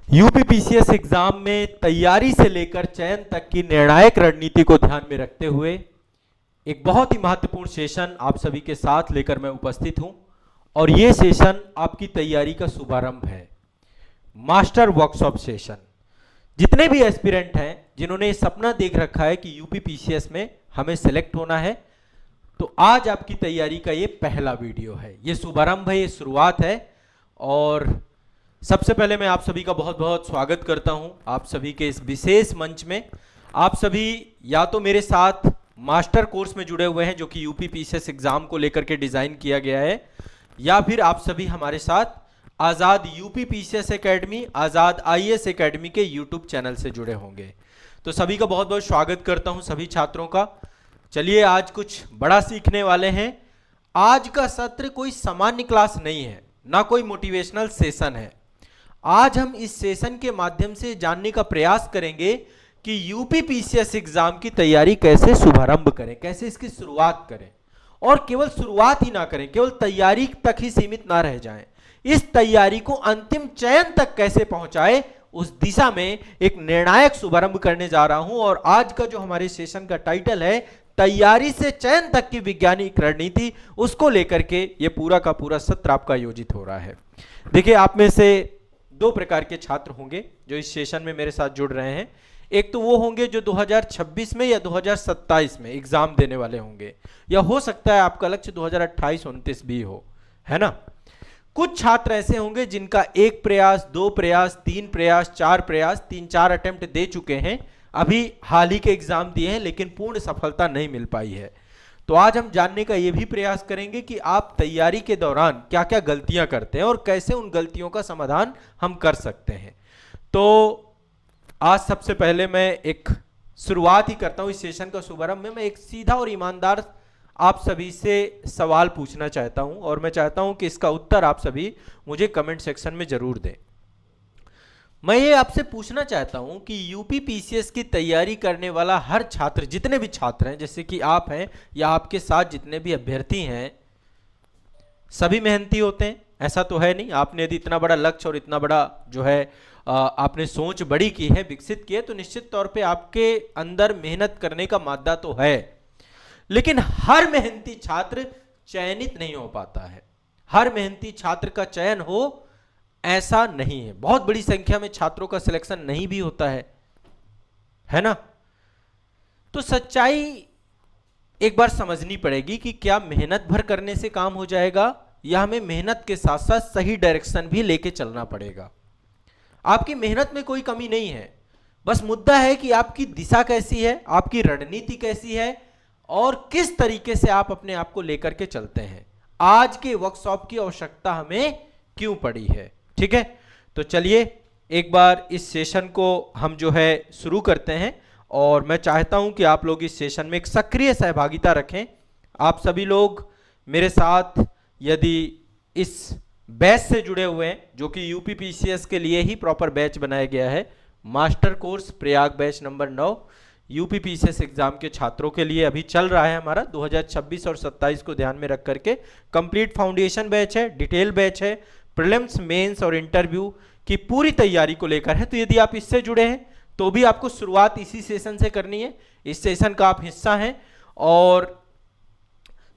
UP PCS exam में तैयारी से लेकर चयन तक की निर्णायक रणनीति को ध्यान में रखते हुए एक बहुत ही महत्वपूर्ण सेशन आप सभी के साथ लेकर मैं उपस्थित हूं और ये सेशन आपकी तैयारी का शुभारंभ है। Master workshop session. जितने भी एस्पिरेंट हैं जिन्होंने सपना देख रखा है कि यूपी पीसीएस में हमें सिलेक्ट होना है, तो आज आपकी तैयारी का ये पहला वीडियो है, ये शुभारंभ है, ये शुरुआत है। और सबसे पहले मैं आप सभी का बहुत बहुत स्वागत करता हूं आप सभी के इस विशेष मंच में। आप सभी या तो मेरे साथ मास्टर कोर्स में जुड़े हुए हैं जो कि यूपी पीसीएस एग्जाम को लेकर के डिजाइन किया गया है, या फिर आप सभी हमारे साथ आजाद यूपी पीसीएस एकेडमी, आजाद आईएएस एकेडमी के यूट्यूब चैनल से जुड़े होंगे। तो सभी का बहुत बहुत स्वागत करता हूं सभी छात्रों का। चलिए आज कुछ बड़ा सीखने वाले हैं। आज का सत्र कोई सामान्य क्लास नहीं है, ना कोई मोटिवेशनल सेशन है। आज हम इस सेशन के माध्यम से जानने का प्रयास करेंगे कि यूपी पीसीएस एग्जाम की तैयारी कैसे शुभारंभ करें, कैसे इसकी शुरुआत करें, और केवल शुरुआत ही ना करें, केवल तैयारी तक ही सीमित ना रह जाएं। इस तैयारी को अंतिम चयन तक कैसे पहुंचाए, उस दिशा में एक निर्णायक शुभारंभ करने जा रहा हूं। और आज का जो हमारे सेशन का टाइटल है, तैयारी से चयन तक की वैज्ञानिक रणनीति, उसको लेकर के ये पूरा का पूरा सत्र आपका आयोजित हो रहा है। देखिए, आप में से दो प्रकार के छात्र होंगे जो इस सेशन में मेरे साथ जुड़ रहे हैं। एक तो वो होंगे जो 2026 में या 2027 में एग्जाम देने वाले होंगे, या हो सकता है आपका लक्ष्य 2028-29 भी हो, है ना। कुछ छात्र ऐसे होंगे जिनका एक प्रयास, दो प्रयास, तीन प्रयास, चार प्रयास, 3-4 अटेम्प्ट दे चुके हैं, अभी हाल ही के एग्जाम दिए हैं लेकिन पूर्ण सफलता नहीं मिल पाई है। तो आज हम जानने का यह भी प्रयास करेंगे कि आप तैयारी के दौरान क्या क्या गलतियां करते हैं और कैसे उन गलतियों का समाधान हम कर सकते हैं। तो आज सबसे पहले मैं एक शुरुआत ही करता हूं इस सेशन का शुभारंभ में। मैं एक सीधा और ईमानदार आप सभी से सवाल पूछना चाहता हूं और मैं चाहता हूं कि इसका उत्तर आप सभी मुझे कमेंट सेक्शन में जरूर दें। मैं ये आपसे पूछना चाहता हूं कि यूपी पीसीएस की तैयारी करने वाला हर छात्र, जितने भी छात्र हैं, जैसे कि आप हैं या आपके साथ जितने भी अभ्यर्थी हैं, सभी मेहनती होते हैं? ऐसा तो है नहीं। आपने यदि इतना बड़ा लक्ष्य और इतना बड़ा जो है आपने सोच बड़ी की है, विकसित की है, तो निश्चित तौर पे आपके अंदर मेहनत करने का मादा तो है। लेकिन हर मेहनती छात्र चयनित नहीं हो पाता है। हर मेहनती छात्र का चयन हो ऐसा नहीं है। बहुत बड़ी संख्या में छात्रों का सिलेक्शन नहीं भी होता है ना। तो सच्चाई एक बार समझनी पड़ेगी कि क्या मेहनत भर करने से काम हो जाएगा, या हमें मेहनत के साथ साथ सही डायरेक्शन भी लेके चलना पड़ेगा। आपकी मेहनत में कोई कमी नहीं है, बस मुद्दा है कि आपकी दिशा कैसी है, आपकी रणनीति कैसी है और किस तरीके से आप अपने आप को लेकर के चलते हैं। आज के वर्कशॉप की आवश्यकता हमें क्यों पड़ी है, ठीक है। तो चलिए एक बार इस सेशन को हम जो है शुरू करते हैं, और मैं चाहता हूं कि आप लोग इस सेशन में एक सक्रिय सहभागिता रखें। आप सभी लोग मेरे साथ यदि इस बैच से जुड़े हुए हैं, जो कि यूपी पीसीएस के लिए ही प्रॉपर बैच बनाया गया है, master course Prayag batch number 9 UP PCS exam के छात्रों के लिए अभी चल रहा है हमारा 2026 और 27 को ध्यान में रख करके। कंप्लीट फाउंडेशन बैच है, डिटेल बैच है, प्रीलिम्स, मेंस और इंटरव्यू की पूरी तैयारी को लेकर है। तो यदि आप इससे जुड़े हैं तो भी आपको शुरुआत इसी सेशन से करनी है। इस सेशन का आप हिस्सा हैं, और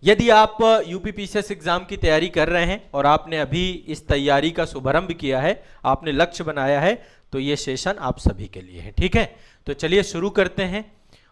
यदि आप यूपी पीसीएस एग्जाम की तैयारी कर रहे हैं और आपने अभी इस तैयारी का शुभारंभ किया है, आपने लक्ष्य बनाया है, तो ये सेशन आप सभी के लिए है, ठीक है। तो चलिए शुरू करते हैं।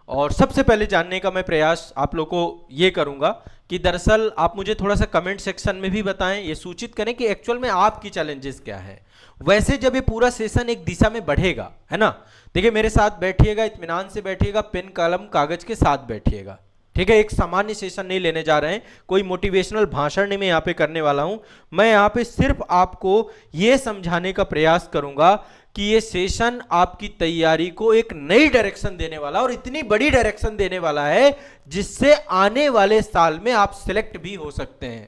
और सबसे पहले जानने का मैं प्रयास आप लोगों को ये करूंगा कि दरअसल आप मुझे थोड़ा सा कमेंट सेक्शन में भी बताएं, ये सूचित करें कि एक्चुअल में आपकी चैलेंजेस क्या है। वैसे जब ये पूरा सेशन एक दिशा में बढ़ेगा, है ना, देखिए मेरे साथ बैठिएगा, इत्मीनान से बैठिएगा, पेन कलम कागज के साथ बैठिएगा, ठीक है। एक सामान्य सेशन नहीं लेने जा रहे हैं, कोई मोटिवेशनल भाषण नहीं मैं यहाँ पे करने वाला हूँ। मैं यहाँ पे सिर्फ आपको ये समझाने का प्रयास करूंगा कि ये सेशन आपकी तैयारी को एक नई डायरेक्शन देने वाला, और इतनी बड़ी डायरेक्शन देने वाला है जिससे आने वाले साल में आप सिलेक्ट भी हो सकते हैं।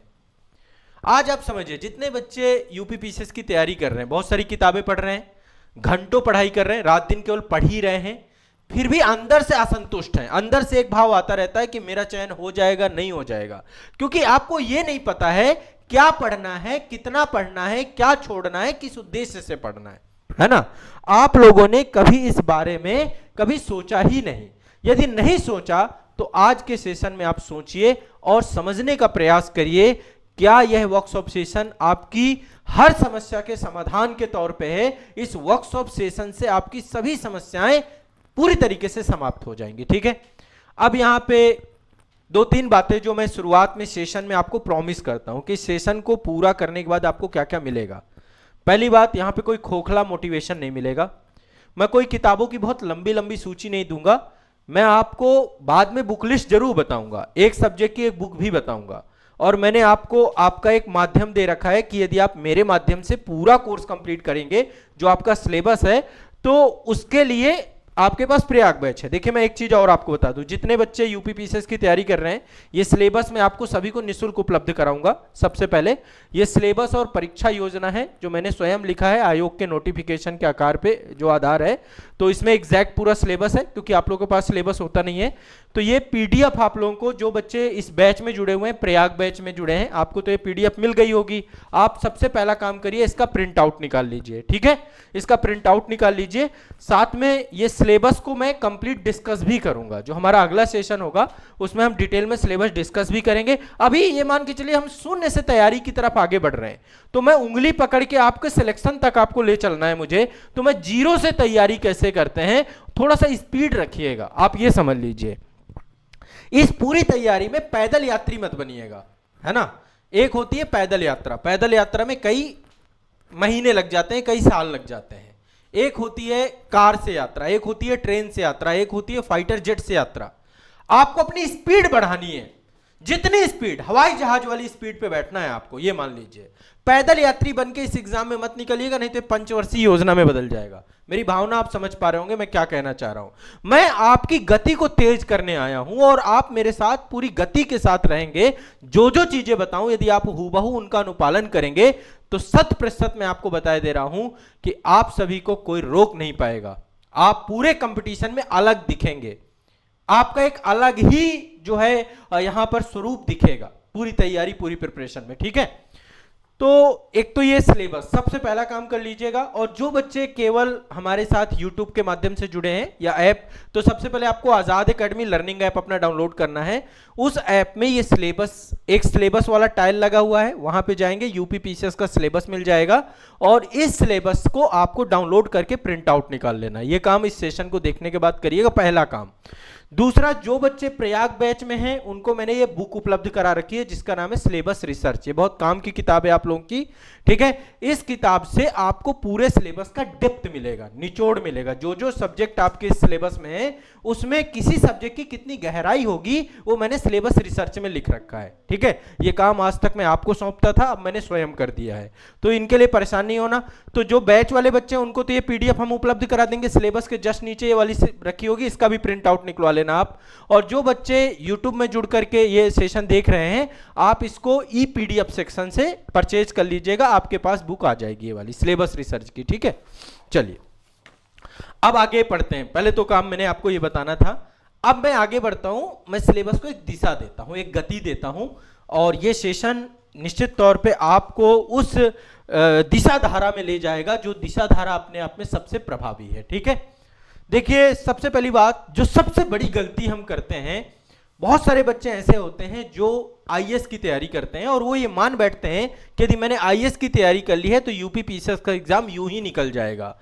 आज आप समझिए, जितने बच्चे यूपी पीसीएस की तैयारी कर रहे हैं, बहुत सारी किताबें पढ़ रहे हैं, घंटों पढ़ाई कर रहे हैं, रात दिन केवल पढ़ ही रहे हैं, फिर भी अंदर से असंतुष्ट हैं। अंदर से एक भाव आता रहता है कि मेरा चयन हो जाएगा, नहीं हो जाएगा, क्योंकि आपको यह नहीं पता है क्या पढ़ना है, कितना पढ़ना है, क्या छोड़ना है, किस उद्देश्य से पढ़ना है। है ना। आप लोगों ने कभी इस बारे में कभी सोचा ही नहीं। यदि नहीं सोचा तो आज के सेशन में आप सोचिए और समझने का प्रयास करिए, क्या यह वर्कशॉप सेशन आपकी हर समस्या के समाधान के तौर पे है। इस वर्कशॉप सेशन से आपकी सभी समस्याएं पूरी तरीके से समाप्त हो जाएंगी, ठीक है। अब यहां पे दो तीन बातें जो मैं शुरुआत में सेशन में आपको प्रॉमिस करता हूं कि सेशन को पूरा करने के बाद आपको क्या क्या मिलेगा। पहली बात, यहां पे कोई खोखला मोटिवेशन नहीं मिलेगा। मैं कोई किताबों की बहुत लंबी लंबी सूची नहीं दूंगा। मैं आपको बाद में बुक लिस्ट जरूर बताऊंगा, एक सब्जेक्ट की एक बुक भी बताऊंगा। और मैंने आपको आपका एक माध्यम दे रखा है कि यदि आप मेरे माध्यम से पूरा कोर्स कंप्लीट करेंगे, जो आपका सिलेबस है, तो उसके लिए आपके पास प्रयाग बैच है। देखिए मैं एक चीज और आपको बता दूं, जितने बच्चे यूपी पीसीएस की तैयारी कर रहे हैं, ये सिलेबस मैं आपको सभी को निःशुल्क उपलब्ध कराऊंगा। सबसे पहले ये सिलेबस और परीक्षा योजना है जो मैंने स्वयं लिखा है आयोग के नोटिफिकेशन के आकार पे जो आधार है, तो इसमें एग्जैक्ट पूरा सिलेबस है, क्योंकि आप लोगों के पास सिलेबस होता नहीं है। तो ये पीडीएफ आप लोगों को, जो बच्चे इस बैच में जुड़े हुए हैं, प्रयाग बैच में जुड़े हैं, आपको तो ये पीडीएफ मिल गई होगी। आप सबसे पहला काम करिए, इसका प्रिंट आउट निकाल लीजिए, ठीक है। इसका प्रिंट आउट निकाल लीजिए। साथ में ये सिलेबस को मैं कंप्लीट डिस्कस भी करूंगा। जो हमारा अगला सेशन होगा उसमें हम डिटेल में सिलेबस डिस्कस भी करेंगे। अभी ये मान के चलिए हम शून्य से तैयारी की तरफ आगे बढ़ रहे हैं, तो मैं उंगली पकड़ के आपके सिलेक्शन तक आपको ले चलना है मुझे। तो मैं जीरो से तैयारी कैसे करते हैं, थोड़ा सा स्पीड रखिएगा, आप ये समझ लीजिए। इस पूरी तैयारी में पैदल यात्री मत बनिएगा, है ना। एक होती है पैदल यात्रा, पैदल यात्रा में कई महीने लग जाते हैं, कई साल लग जाते हैं। एक होती है कार से यात्रा, एक होती है ट्रेन से यात्रा, एक होती है फाइटर जेट से यात्रा। आपको अपनी स्पीड बढ़ानी है, जितनी स्पीड, हवाई जहाज वाली स्पीड पे बैठना है आपको, ये मान लीजिए। पैदल यात्री बनके इस एग्जाम में मत निकलिएगा, नहीं तो पंचवर्षीय योजना में बदल जाएगा। मेरी भावना आप समझ पा रहे होंगे मैं क्या कहना चाह रहा हूं। मैं आपकी गति को तेज करने आया हूं और आप मेरे साथ पूरी गति के साथ रहेंगे। जो जो चीजें बताऊं, यदि आप हूबहू उनका अनुपालन करेंगे तो 100% मैं आपको बताए दे रहा हूं कि आप सभी को कोई रोक नहीं पाएगा। आप पूरे कंपटीशन में अलग दिखेंगे, आपका एक अलग ही जो है यहां पर स्वरूप दिखेगा पूरी तैयारी, पूरी प्रिपरेशन में, ठीक है। तो एक तो ये सिलेबस सबसे पहला काम कर लीजिएगा। और जो बच्चे केवल हमारे साथ YouTube के माध्यम से जुड़े हैं या ऐप, तो सबसे पहले आपको आजाद एकेडमी लर्निंग ऐप अपना डाउनलोड करना है। उस ऐप में ये सिलेबस, एक सिलेबस वाला टाइल लगा हुआ है, वहां पे जाएंगे, यूपी पीसीएस का सिलेबस मिल जाएगा और इस सिलेबस को आपको डाउनलोड करके प्रिंट आउट निकाल लेना। ये काम इस सेशन को देखने के बाद करिएगा, पहला काम। दूसरा, जो बच्चे प्रयाग बैच में हैं उनको मैंने ये बुक उपलब्ध करा रखी है जिसका नाम है सिलेबस रिसर्च। ये बहुत काम की किताब है आप लोगों की, ठीक है। इस किताब से आपको पूरे सिलेबस का डेप्थ मिलेगा, निचोड़ मिलेगा। जो जो सब्जेक्ट आपके सिलेबस में है उसमें किसी सब्जेक्ट की कितनी गहराई होगी वो मैंने सिलेबस रिसर्च में लिख रखा है, ठीक है। ये काम आज तक मैं आपको सौंपता था, अब मैंने स्वयं कर दिया है, तो इनके लिए परेशान नहीं होना। तो जो बैच वाले बच्चे हैं उनको तो ये पीडीएफ हम उपलब्ध करा देंगे, सिलेबस के जस्ट नीचे ये वाली रखी होगी, इसका भी प्रिंट आउट निकलवा लेना आप। और जो बच्चे YouTube में जुड़ करके ये सेशन देख रहे हैं, आप इसको ई पीडीएफ सेक्शन से परचेज कर लीजिएगा, आपके पास बुक आ जाएगी ये वाली सिलेबस रिसर्च की, ठीक है। चलिए अब आगे पढ़ते हैं। पहले तो काम मैंने आपको ये बताना था, अब मैं आगे बढ़ता हूं। मैं सिलेबस को एक दिशा देता हूं, एक गति देता हूं, और ये सेशन निश्चित तौर पे आपको उस दिशा धारा में ले जाएगा जो दिशा धारा अपने आप में सबसे प्रभावी है, ठीक है। देखिए सबसे पहली बात, जो सबसे बड़ी गलती हम करते हैं, बहुत सारे बच्चे ऐसे होते हैं जो आईएएस की तैयारी करते हैं और वो ये मान बैठते हैं कि यदि मैंने आईएएस की तैयारी कर ली है तो यूपी पीसीएस का एग्जाम यूं ही निकल जाएगा।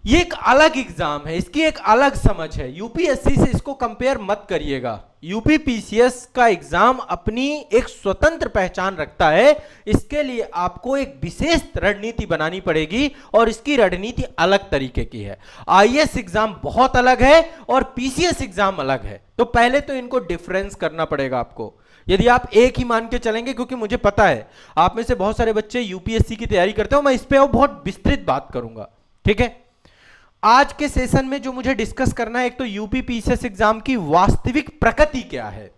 ये एक अलग एग्जाम है, इसकी एक अलग समझ है। यूपीएससी से इसको कंपेयर मत करिएगा। यूपी पीसीएस का एग्जाम अपनी एक स्वतंत्र पहचान रखता है, इसके लिए आपको एक विशेष रणनीति बनानी पड़ेगी और इसकी रणनीति अलग तरीके की है। आईएएस एग्जाम बहुत अलग है और पीसीएस एग्जाम अलग है, तो पहले तो इनको डिफरेंस करना पड़ेगा आपको। यदि आप एक ही मान के चलेंगे, क्योंकि मुझे पता है आप में से बहुत सारे बच्चे यूपीएससी की तैयारी करते हो, मैं इस पे बहुत विस्तृत बात करूंगा, ठीक है। आज के सेशन में जो मुझे डिस्कस करना है, एक तो यूपी पीसीएस एग्जाम की वास्तविक प्रकृति क्या है।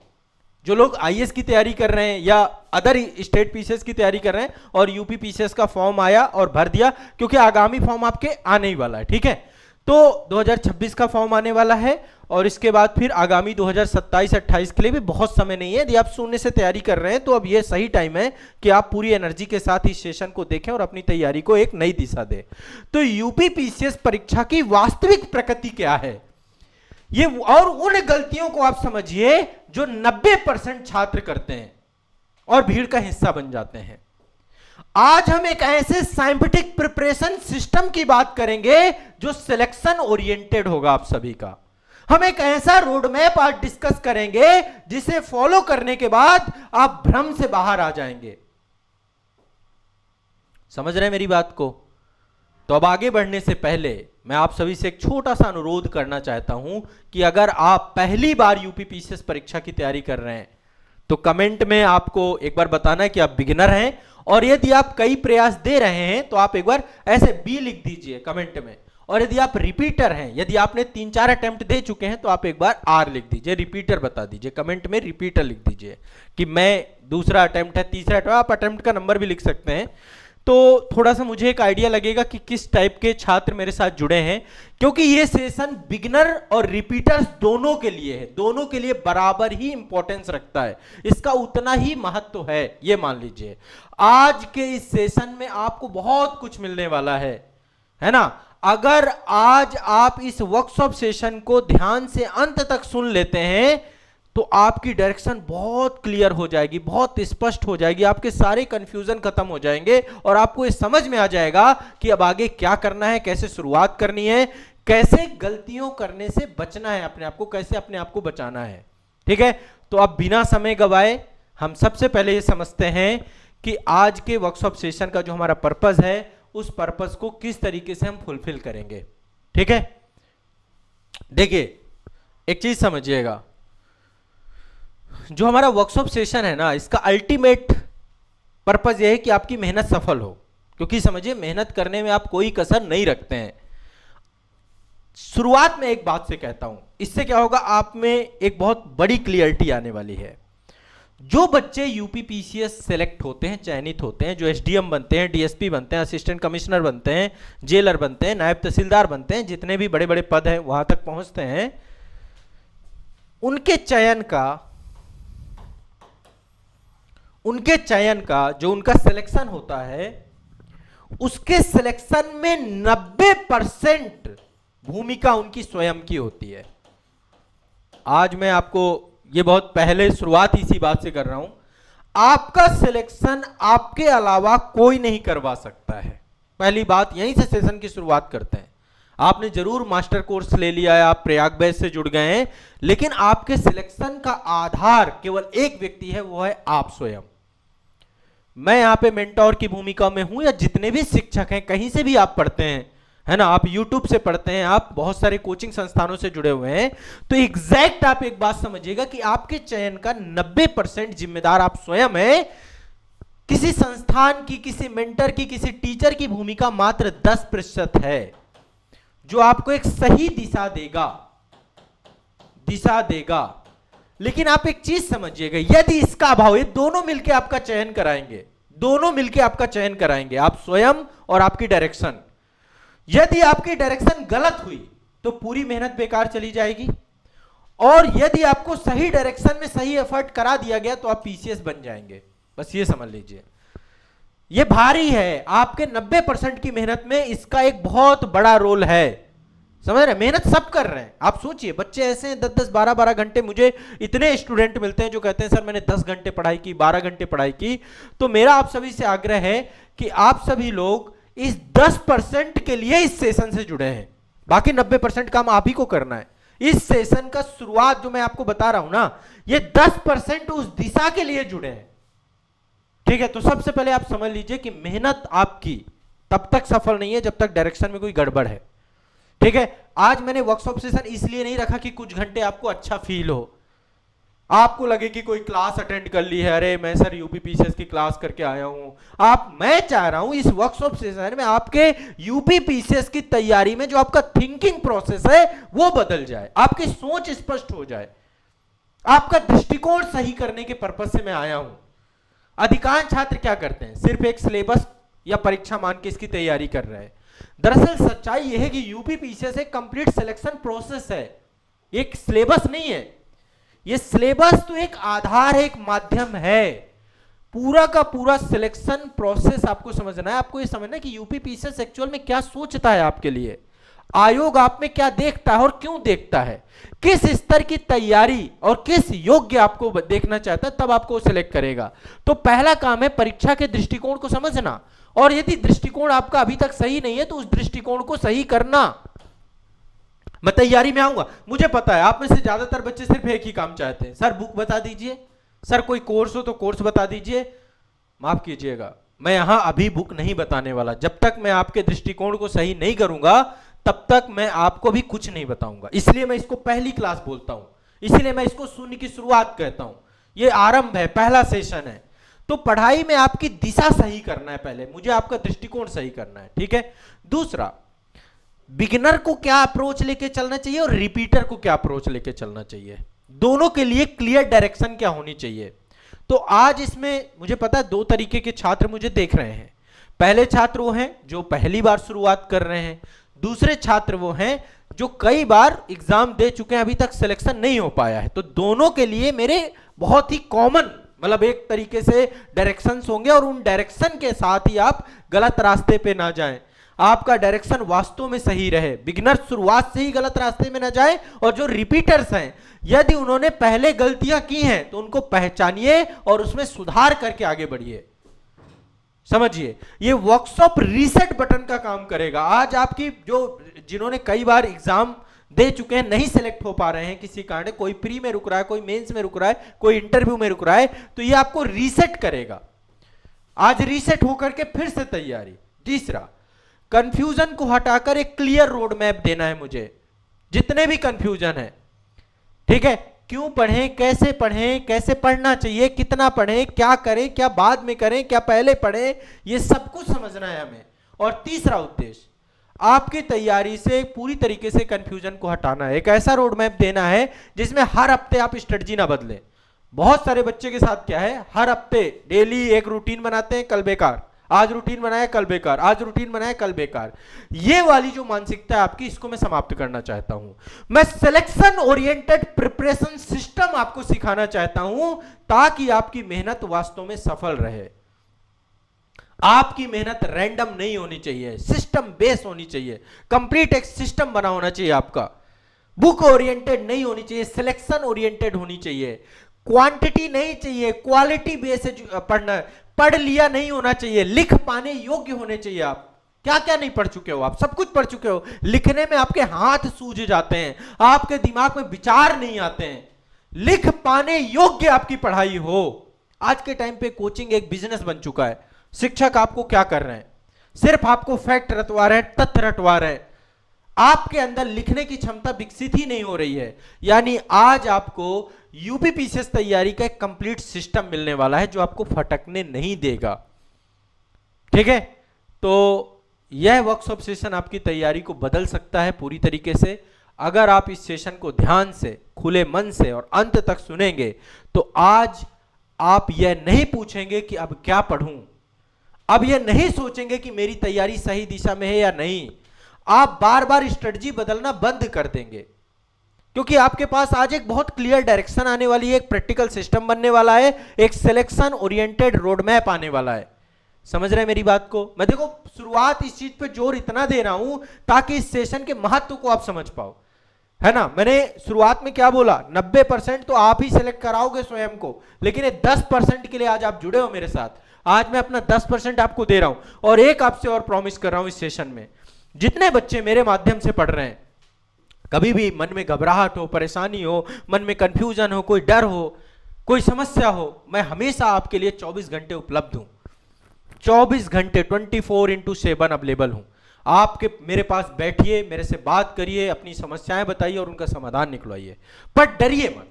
जो लोग आईएएस की तैयारी कर रहे हैं या अदर स्टेट पीसीएस की तैयारी कर रहे हैं और यूपी पीसीएस का फॉर्म आया और भर दिया, क्योंकि आगामी फॉर्म आपके आने ही वाला है, ठीक है। तो 2026 का फॉर्म आने वाला है और इसके बाद फिर आगामी 2027-28 के लिए भी बहुत समय नहीं है। यदि आप शून्य से तैयारी कर रहे हैं तो अब ये सही टाइम है कि आप पूरी एनर्जी के साथ इस सेशन को देखें और अपनी तैयारी को एक नई दिशा दें। तो यूपी पीसीएस परीक्षा की वास्तविक प्रकृति क्या है ये, और उन गलतियों को आप समझिए जो 90% छात्र करते हैं और भीड़ का हिस्सा बन जाते हैं। आज हम एक ऐसे साइंटिफिक प्रिपरेशन सिस्टम की बात करेंगे जो सिलेक्शन ओरिएंटेड होगा आप सभी का। हम एक ऐसा रोड मैप आज डिस्कस करेंगे जिसे फॉलो करने के बाद आप भ्रम से बाहर आ जाएंगे। समझ रहे हैं मेरी बात को? तो अब आगे बढ़ने से पहले मैं आप सभी से एक छोटा सा अनुरोध करना चाहता हूं कि अगर आप पहली बार यूपी पीसीएस परीक्षा की तैयारी कर रहे हैं तो कमेंट में आपको एक बार बताना है कि आप बिगिनर हैं, और यदि आप कई प्रयास दे रहे हैं तो आप एक बार ऐसे बी लिख दीजिए कमेंट में, और यदि आप रिपीटर हैं, यदि आपने 3-4 अटेम्प्ट दे चुके हैं तो आप एक बार आर लिख दीजिए, रिपीटर बता दीजिए, कमेंट में रिपीटर लिख दीजिए कि मैं दूसरा अटेम्प्ट है, तीसरा अटेम्प्ट, आप अटेम्प्ट का नंबर भी लिख सकते हैं। तो थोड़ा सा मुझे एक आइडिया लगेगा कि किस टाइप के छात्र मेरे साथ जुड़े हैं, क्योंकि ये सेशन बिगिनर और रिपीटर्स दोनों के लिए है, दोनों के लिए बराबर ही इंपॉर्टेंस रखता है, इसका उतना ही महत्व है, ये मान लीजिए। आज के इस सेशन में आपको बहुत कुछ मिलने वाला है ना? अगर आज आप इस वर्कशॉप सेशन को ध्यान से अंत तक सुन लेते हैं तो आपकी डायरेक्शन बहुत क्लियर हो जाएगी, बहुत स्पष्ट हो जाएगी, आपके सारे कंफ्यूजन खत्म हो जाएंगे और आपको ये समझ में आ जाएगा कि अब आगे क्या करना है, कैसे शुरुआत करनी है, कैसे गलतियों करने से बचना है, अपने आप को कैसे अपने आप को बचाना है। ठीक है, तो अब बिना समय गवाए हम सबसे पहले ये समझते हैं कि आज के वर्कशॉप सेशन का जो हमारा पर्पस है उस पर्पस को किस तरीके से हम फुलफिल करेंगे। ठीक है, देखिए एक चीज समझिएगा, जो हमारा वर्कशॉप सेशन है ना, इसका अल्टीमेट पर्पस यह है कि आपकी मेहनत सफल हो, क्योंकि समझिए मेहनत करने में आप कोई कसर नहीं रखते हैं। शुरुआत में एक बात से कहता हूं, इससे क्या होगा, आप में एक बहुत बड़ी क्लियरिटी आने वाली है। जो बच्चे यूपी पीसीएस सेलेक्ट होते हैं, चयनित होते हैं, जो एसडीएम बनते हैं, डीएसपी बनते हैं, असिस्टेंट कमिश्नर बनते हैं, जेलर बनते हैं, नायब तहसीलदार बनते हैं, जितने भी बड़े बड़े पद हैं वहां तक पहुंचते हैं, उनके चयन का जो उनका सिलेक्शन होता है, उसके सिलेक्शन में 90% भूमिका उनकी स्वयं की होती है। आज मैं आपको ये बहुत पहले शुरुआत इसी बात से कर रहा हूं, आपका सिलेक्शन आपके अलावा कोई नहीं करवा सकता है। पहली बात, यहीं से सेशन की शुरुआत करते हैं। आपने जरूर मास्टर कोर्स ले लिया है, आप प्रयाग बैच से जुड़ गए हैं, लेकिन आपके सिलेक्शन का आधार केवल एक व्यक्ति है, वो है आप स्वयं। मैं यहां पे मेंटोर की भूमिका में हूं, या जितने भी शिक्षक हैं, कहीं से भी आप पढ़ते हैं, है ना, आप YouTube से पढ़ते हैं, आप बहुत सारे कोचिंग संस्थानों से जुड़े हुए हैं, तो एग्जैक्ट आप एक बात समझिएगा कि आपके चयन का 90% जिम्मेदार आप स्वयं हैं। किसी संस्थान की, किसी मेंटर की, किसी टीचर की भूमिका मात्र 10% है, जो आपको एक सही दिशा देगा। लेकिन आप एक चीज समझिएगा, यदि इसका अभाव, ये दोनों मिलकर आपका चयन कराएंगे, आप स्वयं और आपकी डायरेक्शन। यदि आपकी डायरेक्शन गलत हुई तो पूरी मेहनत बेकार चली जाएगी, और यदि आपको सही डायरेक्शन में सही एफर्ट करा दिया गया तो आप पीसीएस बन जाएंगे। बस ये समझ लीजिए, ये भारी है, आपके 90% की मेहनत में इसका एक बहुत बड़ा रोल है। समझ रहे, मेहनत सब कर रहे हैं। आप सोचिए, बच्चे ऐसे हैं 10-10, 12-12 घंटे, मुझे इतने स्टूडेंट मिलते हैं जो कहते हैं सर मैंने 10 घंटे पढ़ाई की, 12 घंटे पढ़ाई की। तो मेरा आप सभी से आग्रह है कि आप सभी लोग इस 10% के लिए इस सेशन से जुड़े हैं, बाकी 90% काम आप ही को करना है। इस सेशन का शुरुआत जो मैं आपको बता रहा हूं ना, ये 10% उस दिशा के लिए जुड़े हैं। ठीक है, तो सबसे पहले आप समझ लीजिए कि मेहनत आपकी तब तक सफल नहीं है जब तक डायरेक्शन में कोई गड़बड़ है। ठीक है, आज मैंने वर्कशॉप सेशन इसलिए नहीं रखा कि कुछ घंटे आपको अच्छा फील हो, आपको लगे कि कोई क्लास अटेंड कर ली है, अरे मैं सर यूपी पीसीएस की क्लास करके आया हूं। मैं चाह रहा हूं इस वर्कशॉप सेशन में आपके यूपी पीसीएस की तैयारी में जो आपका थिंकिंग प्रोसेस है वो बदल जाए, आपकी सोच स्पष्ट हो जाए, आपका दृष्टिकोण सही करने के पर्पस से मैं आया हूं। अधिकांश छात्र क्या करते हैं, सिर्फ एक सिलेबस या परीक्षा मान के इसकी तैयारी कर रहे हैं। दरअसल सच्चाई यह है कि यूपी पीसीएस एक कंप्लीट सिलेक्शन प्रोसेस है, एक सिलेबस नहीं है। ये सिलेबस तो एक आधार है, एक माध्यम है। पूरा का पूरा सिलेक्शन प्रोसेस आपको समझना है। आपको ये समझना है कि यूपी पीसीएस एक्चुअल में क्या सोचता है आपके लिए, आयोग आप में क्या देखता है और क्यों देखता है, किस स्तर की तैयारी और किस योग्य आपको देखना चाहता है, तब आपको सिलेक्ट करेगा। तो पहला काम है परीक्षा के दृष्टिकोण को समझना, और यदि दृष्टिकोण आपका अभी तक सही नहीं है तो उस दृष्टिकोण को सही करना। मैं तैयारी में आऊंगा, मुझे पता है आप में से ज्यादातर बच्चे सिर्फ एक ही काम चाहते हैं, सर बुक बता दीजिए, सर कोई कोर्स हो तो कोर्स बता दीजिए। माफ कीजिएगा, मैं यहां अभी बुक नहीं बताने वाला। जब तक मैं आपके दृष्टिकोण को सही नहीं करूंगा तब तक मैं आपको भी कुछ नहीं बताऊंगा। इसलिए मैं इसको पहली क्लास बोलता हूं, इसलिए मैं इसको शून्य की शुरुआत कहता हूं। ये आरंभ है, पहला सेशन है। तो पढ़ाई में आपकी दिशा सही करना है, पहले मुझे आपका दृष्टिकोण सही करना है, ठीक है। दूसरा, बिगिनर को क्या अप्रोच लेके चलना चाहिए और रिपीटर को क्या अप्रोच लेके चलना चाहिए, दोनों के लिए क्लियर डायरेक्शन क्या होनी चाहिए। तो आज इसमें मुझे पता है दो तरीके के छात्र मुझे देख रहे हैं। पहले छात्र वो हैं जो पहली बार शुरुआत कर रहे हैं, दूसरे छात्र वो हैं जो कई बार एग्जाम दे चुके हैं, अभी तक सिलेक्शन नहीं हो पाया है। तो दोनों के लिए मेरे बहुत ही कॉमन, मतलब एक तरीके से डायरेक्शंस होंगे, और उन डायरेक्शन के साथ ही आप गलत रास्ते पे ना जाएं, आपका डायरेक्शन वास्तव में सही रहे। बिगिनर शुरुआत से ही गलत रास्ते में ना जाए, और जो रिपीटर्स हैं यदि उन्होंने पहले गलतियां की हैं तो उनको पहचानिए और उसमें सुधार करके आगे बढ़िए। समझिए, ये वर्कशॉप रीसेट बटन का काम करेगा। आज आपकी जो जिन्होंने कई बार एग्जाम दे चुके हैं, नहीं सिलेक्ट हो पा रहे हैं किसी कारण, कोई प्री में रुक रहा है, कोई मेंस में रुक रहा है, कोई इंटरव्यू में रुक रहा है, तो ये आपको रीसेट करेगा। आज रीसेट होकर के फिर से तैयारी। तीसरा, कंफ्यूजन को हटाकर एक क्लियर रोड मैप देना है मुझे, जितने भी कंफ्यूजन है, ठीक है। क्यों पढ़ें, कैसे पढ़ना चाहिए, कितना पढ़ें, क्या करें, क्या बाद में करें, क्या पहले पढ़ें, ये सब कुछ समझना है हमें। और तीसरा उद्देश्य, आपकी तैयारी से पूरी तरीके से कंफ्यूजन को हटाना है। एक ऐसा रोड मैप देना है जिसमें हर हफ्ते आप स्ट्रेटजी ना बदलें। बहुत सारे बच्चे के साथ क्या है, हर हफ्ते डेली एक रूटीन बनाते हैं, कल बेकार, आज रूटीन बनाया कल बेकार, आज रूटीन बनाया कल बेकार। ये वाली जो मानसिकता है आपकी, इसको मैं समाप्त करना चाहता हूं। मैं सिलेक्शन ओरिएंटेड प्रिपरेशन सिस्टम आपको सिखाना चाहता हूं, ताकि आपकी मेहनत वास्तव में सफल रहे। आपकी मेहनत रैंडम नहीं होनी चाहिए, सिस्टम बेस होनी चाहिए, कंप्लीट एक सिस्टम बना होना चाहिए आपका। बुक ओरिएंटेड नहीं होनी चाहिए, सिलेक्शन ओरिएंटेड होनी चाहिए। क्वांटिटी नहीं चाहिए, क्वालिटी बेस पढ़ना, पढ़ लिया नहीं होना चाहिए, लिख पाने योग्य होने चाहिए। आप क्या क्या नहीं पढ़ चुके हो, आप सब कुछ पढ़ चुके हो, लिखने में आपके हाथ सूज जाते हैं, आपके दिमाग में विचार नहीं आते हैं, लिख पाने योग्य आपकी पढ़ाई हो। आज के टाइम पे कोचिंग एक बिजनेस बन चुका है। शिक्षक आपको क्या कर रहे हैं, सिर्फ आपको फैक्ट रटवा रहे हैं, तथ्य रटवा रहे हैं, आपके अंदर लिखने की क्षमता विकसित ही नहीं हो रही है। यानी आज आपको यूपी पीसीएस तैयारी का एक कंप्लीट सिस्टम मिलने वाला है जो आपको फटकने नहीं देगा, ठीक है। तो यह वर्कशॉप सेशन आपकी तैयारी को बदल सकता है पूरी तरीके से। अगर आप इस सेशन को ध्यान से, खुले मन से और अंत तक सुनेंगे तो आज आप यह नहीं पूछेंगे कि अब क्या पढ़ूं, अब यह नहीं सोचेंगे कि मेरी तैयारी सही दिशा में है या नहीं। आप बार बार स्ट्रेटजी बदलना बंद कर देंगे, क्योंकि आपके पास आज एक बहुत क्लियर डायरेक्शन आने वाली है, एक प्रैक्टिकल सिस्टम बनने वाला है, एक सिलेक्शन ओरिएंटेड रोड मैप आने वाला है। समझ रहे हैं मेरी बात को? मैं देखो शुरुआत इस चीज पे जोर इतना दे रहा हूं ताकि इस सेशन के महत्व को आप समझ पाओ, है ना। मैंने शुरुआत में क्या बोला, 90% तो आप ही सिलेक्ट कराओगे स्वयं को, लेकिन 10% के लिए आज आप जुड़े हो मेरे साथ। आज मैं अपना 10% आपको दे रहा हूं, और एक आपसे और प्रॉमिस कर रहा हूं, इस सेशन में जितने बच्चे मेरे माध्यम से पढ़ रहे हैं, कभी भी मन में घबराहट हो, परेशानी हो, मन में कंफ्यूजन हो, कोई डर हो, कोई समस्या हो, मैं हमेशा आपके लिए 24 घंटे उपलब्ध हूं। 24 घंटे 24x7 अवेलेबल हूं। आपके मेरे पास बैठिए, मेरे से बात करिए, अपनी समस्याएं बताइए और उनका समाधान निकलवाइए, पर डरिए मत,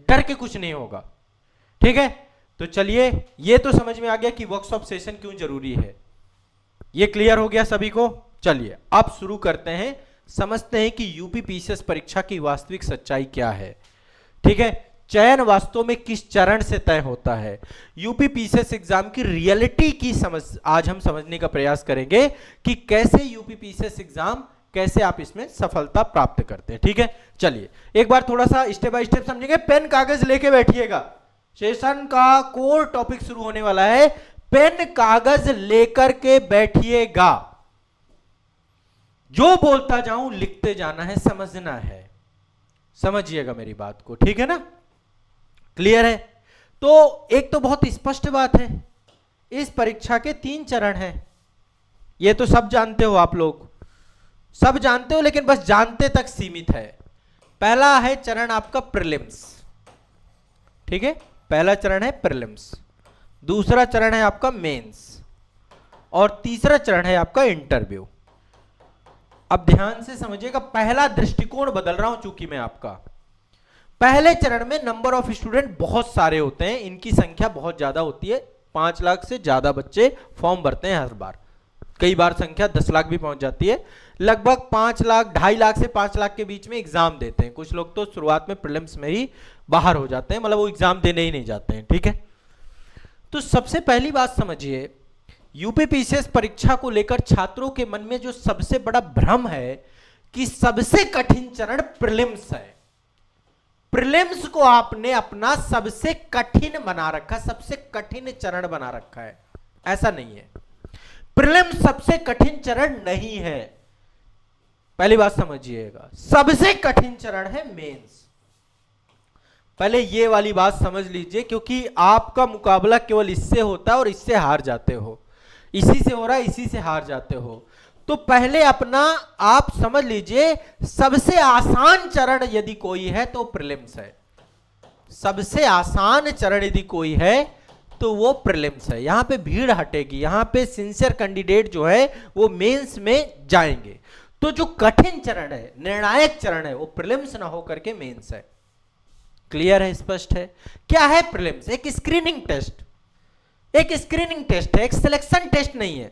डर के कुछ नहीं होगा, ठीक है। तो चलिए, ये तो समझ में आ गया कि वर्कशॉप सेशन क्यों जरूरी है, ये क्लियर हो गया सभी को। चलिए अब शुरू करते हैं, समझते हैं कि यूपी पीसीएस परीक्षा की वास्तविक सच्चाई क्या है, ठीक है। चयन वास्तव में किस चरण से तय होता है। यूपी पीसीएस एग्जाम की रियलिटी की समझ आज हम समझने का प्रयास करेंगे कि कैसे यूपी पीसीएस एग्जाम, कैसे आप इसमें सफलता प्राप्त करते हैं। ठीक है, चलिए एक बार थोड़ा सा स्टेप बाय स्टेप समझेंगे। पेन कागज लेके बैठिएगा, सेशन का कोर टॉपिक शुरू होने वाला है। पेन कागज लेकर के बैठिएगा, जो बोलता जाऊं लिखते जाना है, समझना है, समझिएगा मेरी बात को, ठीक है ना, क्लियर है। तो एक तो बहुत स्पष्ट बात है, इस परीक्षा के 3 चरण हैं, ये तो सब जानते हो, आप लोग सब जानते हो, लेकिन बस जानते तक सीमित है। पहला है चरण आपका प्रीलिम्स, ठीक है, पहला चरण है प्रीलिम्स, दूसरा चरण है आपका मेंस और तीसरा चरण है आपका इंटरव्यू। अब ध्यान से समझिएगा, पहला दृष्टिकोण बदल रहा हूं चूंकि मैं आपका। पहले चरण में नंबर ऑफ स्टूडेंट बहुत सारे होते हैं, इनकी संख्या बहुत ज्यादा होती है, 5 लाख से ज्यादा बच्चे फॉर्म भरते हैं हर बार, कई बार संख्या 10 लाख भी पहुंच जाती है। लगभग 5 लाख 2.5 लाख से 5 लाख के बीच में एग्जाम देते हैं। कुछ लोग तो शुरुआत में प्रीलिम्स में ही बाहर हो जाते हैं, मतलब वो एग्जाम देने ही नहीं जाते हैं, ठीक है। तो सबसे पहली बात समझिए, यूपी पीसीएस परीक्षा को लेकर छात्रों के मन में जो सबसे बड़ा भ्रम है कि सबसे कठिन चरण प्रीलिम्स है। प्रीलिम्स को आपने अपना सबसे कठिन बना रखा, सबसे कठिन चरण बना रखा है, ऐसा नहीं है। प्रीलिम्स सबसे कठिन चरण नहीं है, पहली बात समझिएगा। सबसे कठिन चरण है मेंस, पहले ये वाली बात समझ लीजिए, क्योंकि आपका मुकाबला केवल इससे होता है और इससे हार जाते हो, इसी से हो रहा है, इसी से हार जाते हो। तो पहले अपना आप समझ लीजिए, सबसे आसान चरण यदि कोई है तो प्रीलिम्स है। सबसे आसान चरण यदि कोई है तो वो प्रीलिम्स है। यहां पे भीड़ हटेगी, यहां पे सिंसियर कैंडिडेट जो है वो मेंस में जाएंगे। तो जो कठिन चरण है, निर्णायक चरण है, वो प्रीलिम्स ना होकर के मेंस है। क्लियर है, स्पष्ट है। क्या है प्रीलिम्स? एक स्क्रीनिंग टेस्ट, एक स्क्रीनिंग टेस्ट है, एक सिलेक्शन टेस्ट नहीं है।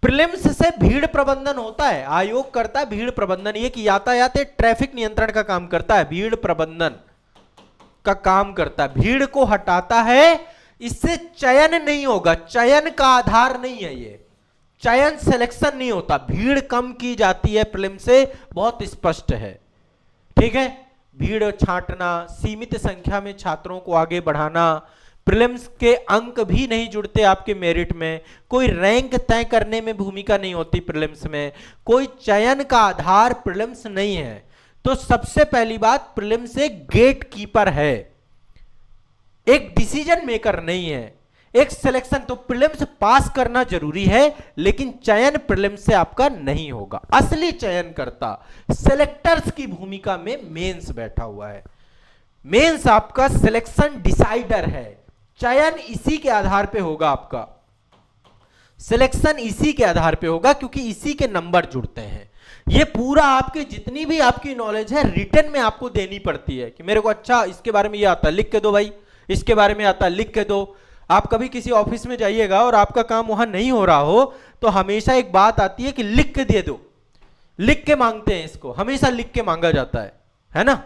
प्रीलिम्स से भीड़ प्रबंधन होता है, आयोग करता है भीड़ प्रबंधन। ये कि यातायात ट्रैफिक नियंत्रण का काम करता है, भीड़ प्रबंधन का काम करता है, भीड़ को हटाता है। इससे चयन नहीं होगा, चयन का आधार नहीं है ये, चयन सिलेक्शन नहीं होता, भीड़ कम की जाती है प्रीलिम्स से, बहुत स्पष्ट है, ठीक है। भीड़ छांटना, सीमित संख्या में छात्रों को आगे बढ़ाना, प्रीलिम्स के अंक भी नहीं जुड़ते आपके मेरिट में, कोई रैंक तय करने में भूमिका नहीं होती प्रीलिम्स में, कोई चयन का आधार प्रीलिम्स नहीं है। तो सबसे पहली बात, प्रीलिम्स एक गेट कीपर है, एक डिसीजन मेकर नहीं है, एक सिलेक्शन। तो प्रीलिम्स पास करना जरूरी है, लेकिन चयन प्रीलिम्स से आपका नहीं होगा। असली चयन करता, सिलेक्टर्स की भूमिका में मेंस बैठा हुआ है। मेंस आपका सिलेक्शन डिसाइडर है, चयन इसी के आधार पे होगा, आपका सिलेक्शन इसी के आधार पे होगा, क्योंकि इसी के नंबर जुड़ते हैं। ये पूरा आपके जितनी भी आपकी नॉलेज है रिटन में आपको देनी पड़ती है कि मेरे को अच्छा इसके बारे में ये आता है, लिख के दो भाई, इसके बारे में आता है, लिख के दो। आप कभी किसी ऑफिस में जाइएगा और आपका काम वहां नहीं हो रहा हो तो हमेशा एक बात आती है कि लिख के दे दो, लिख के मांगते हैं इसको, हमेशा लिख के मांगा जाता है ना।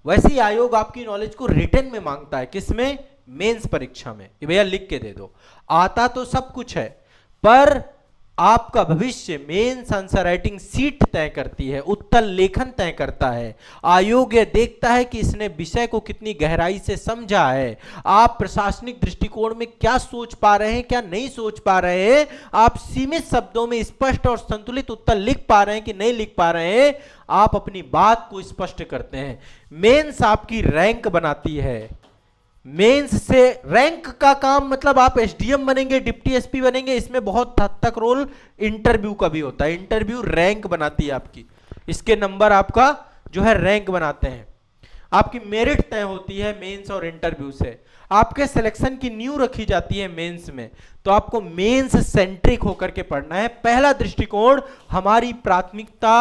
वैसे ही आयोग आपकी नॉलेज को रिटन में मांगता है, किसमें? मेंस परीक्षा में, कि भैया लिख के दे दो। आता तो सब कुछ है, पर आपका भविष्य मेंस आंसर राइटिंग सीट तय करती है, उत्तर लेखन तय करता है। आयोग यह देखता है कि इसने विषय को कितनी गहराई से समझा है, आप प्रशासनिक दृष्टिकोण में क्या सोच पा रहे हैं, क्या नहीं सोच पा रहे हैं, आप सीमित शब्दों में स्पष्ट और संतुलित उत्तर लिख पा रहे हैं कि नहीं लिख पा रहे हैं, आप अपनी बात को स्पष्ट करते हैं। मेंस आपकी रैंक बनाती है। मेंस से रैंक का काम मतलब आप एसडीएम बनेंगे, डिप्टी एसपी बनेंगे, इसमें बहुत हद तक रोल इंटरव्यू का भी होता है। इंटरव्यू रैंक बनाती है आपकी, इसके नंबर आपका जो है रैंक बनाते हैं। आपकी मेरिट तय होती है मेंस और इंटरव्यू से, आपके सिलेक्शन की नींव रखी जाती है मेंस में। तो आपको मेंस सेंट्रिक होकर के पढ़ना है। पहला दृष्टिकोण, हमारी प्राथमिकता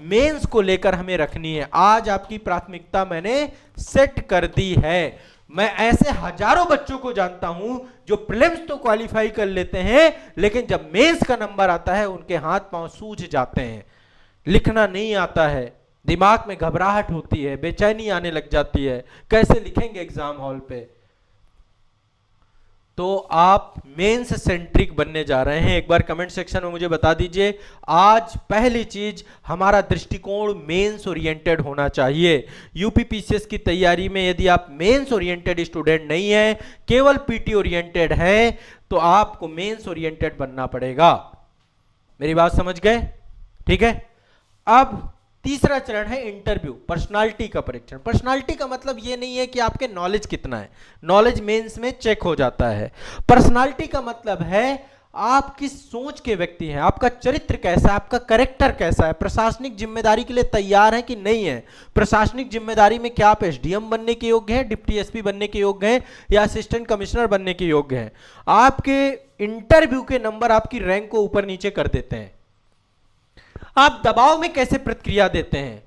मेंस को लेकर हमें रखनी है। आज आपकी प्राथमिकता मैंने सेट कर दी है। मैं ऐसे हजारों बच्चों को जानता हूं जो प्रीलिम्स तो क्वालिफाई कर लेते हैं, लेकिन जब मेंस का नंबर आता है उनके हाथ पांव सूज जाते हैं, लिखना नहीं आता है, दिमाग में घबराहट होती है, बेचैनी आने लग जाती है, कैसे लिखेंगे एग्जाम हॉल पे। तो आप मेंस सेंट्रिक बनने जा रहे हैं। एक बार कमेंट सेक्शन में मुझे बता दीजिए, आज पहली चीज हमारा दृष्टिकोण मेंस ओरिएंटेड होना चाहिए। यूपीपीसीएस की तैयारी में यदि आप मेंस ओरिएंटेड स्टूडेंट नहीं है, केवल पीटी ओरिएंटेड है, तो आपको मेंस ओरिएंटेड बनना पड़ेगा। मेरी बात समझ गए? ठीक है। अब तीसरा चरण है इंटरव्यू, पर्सनालिटी का परीक्षण। पर्सनालिटी का मतलब ये नहीं है कि आपके नॉलेज कितना है, नॉलेज मेंस में चेक हो जाता है। पर्सनालिटी का मतलब है आप किस सोच के व्यक्ति हैं, आपका चरित्र कैसा है, आपका कैरेक्टर कैसा है, प्रशासनिक जिम्मेदारी के लिए तैयार है कि नहीं है। प्रशासनिक जिम्मेदारी में क्या आप एसडीएम बनने के योग्य हैं, डिप्टी एसपी बनने के योग्य हैं, या असिस्टेंट कमिश्नर बनने के योग्य हैं। आपके इंटरव्यू के नंबर आपकी रैंक को ऊपर नीचे कर देते हैं। आप दबाव में कैसे प्रतिक्रिया देते हैं।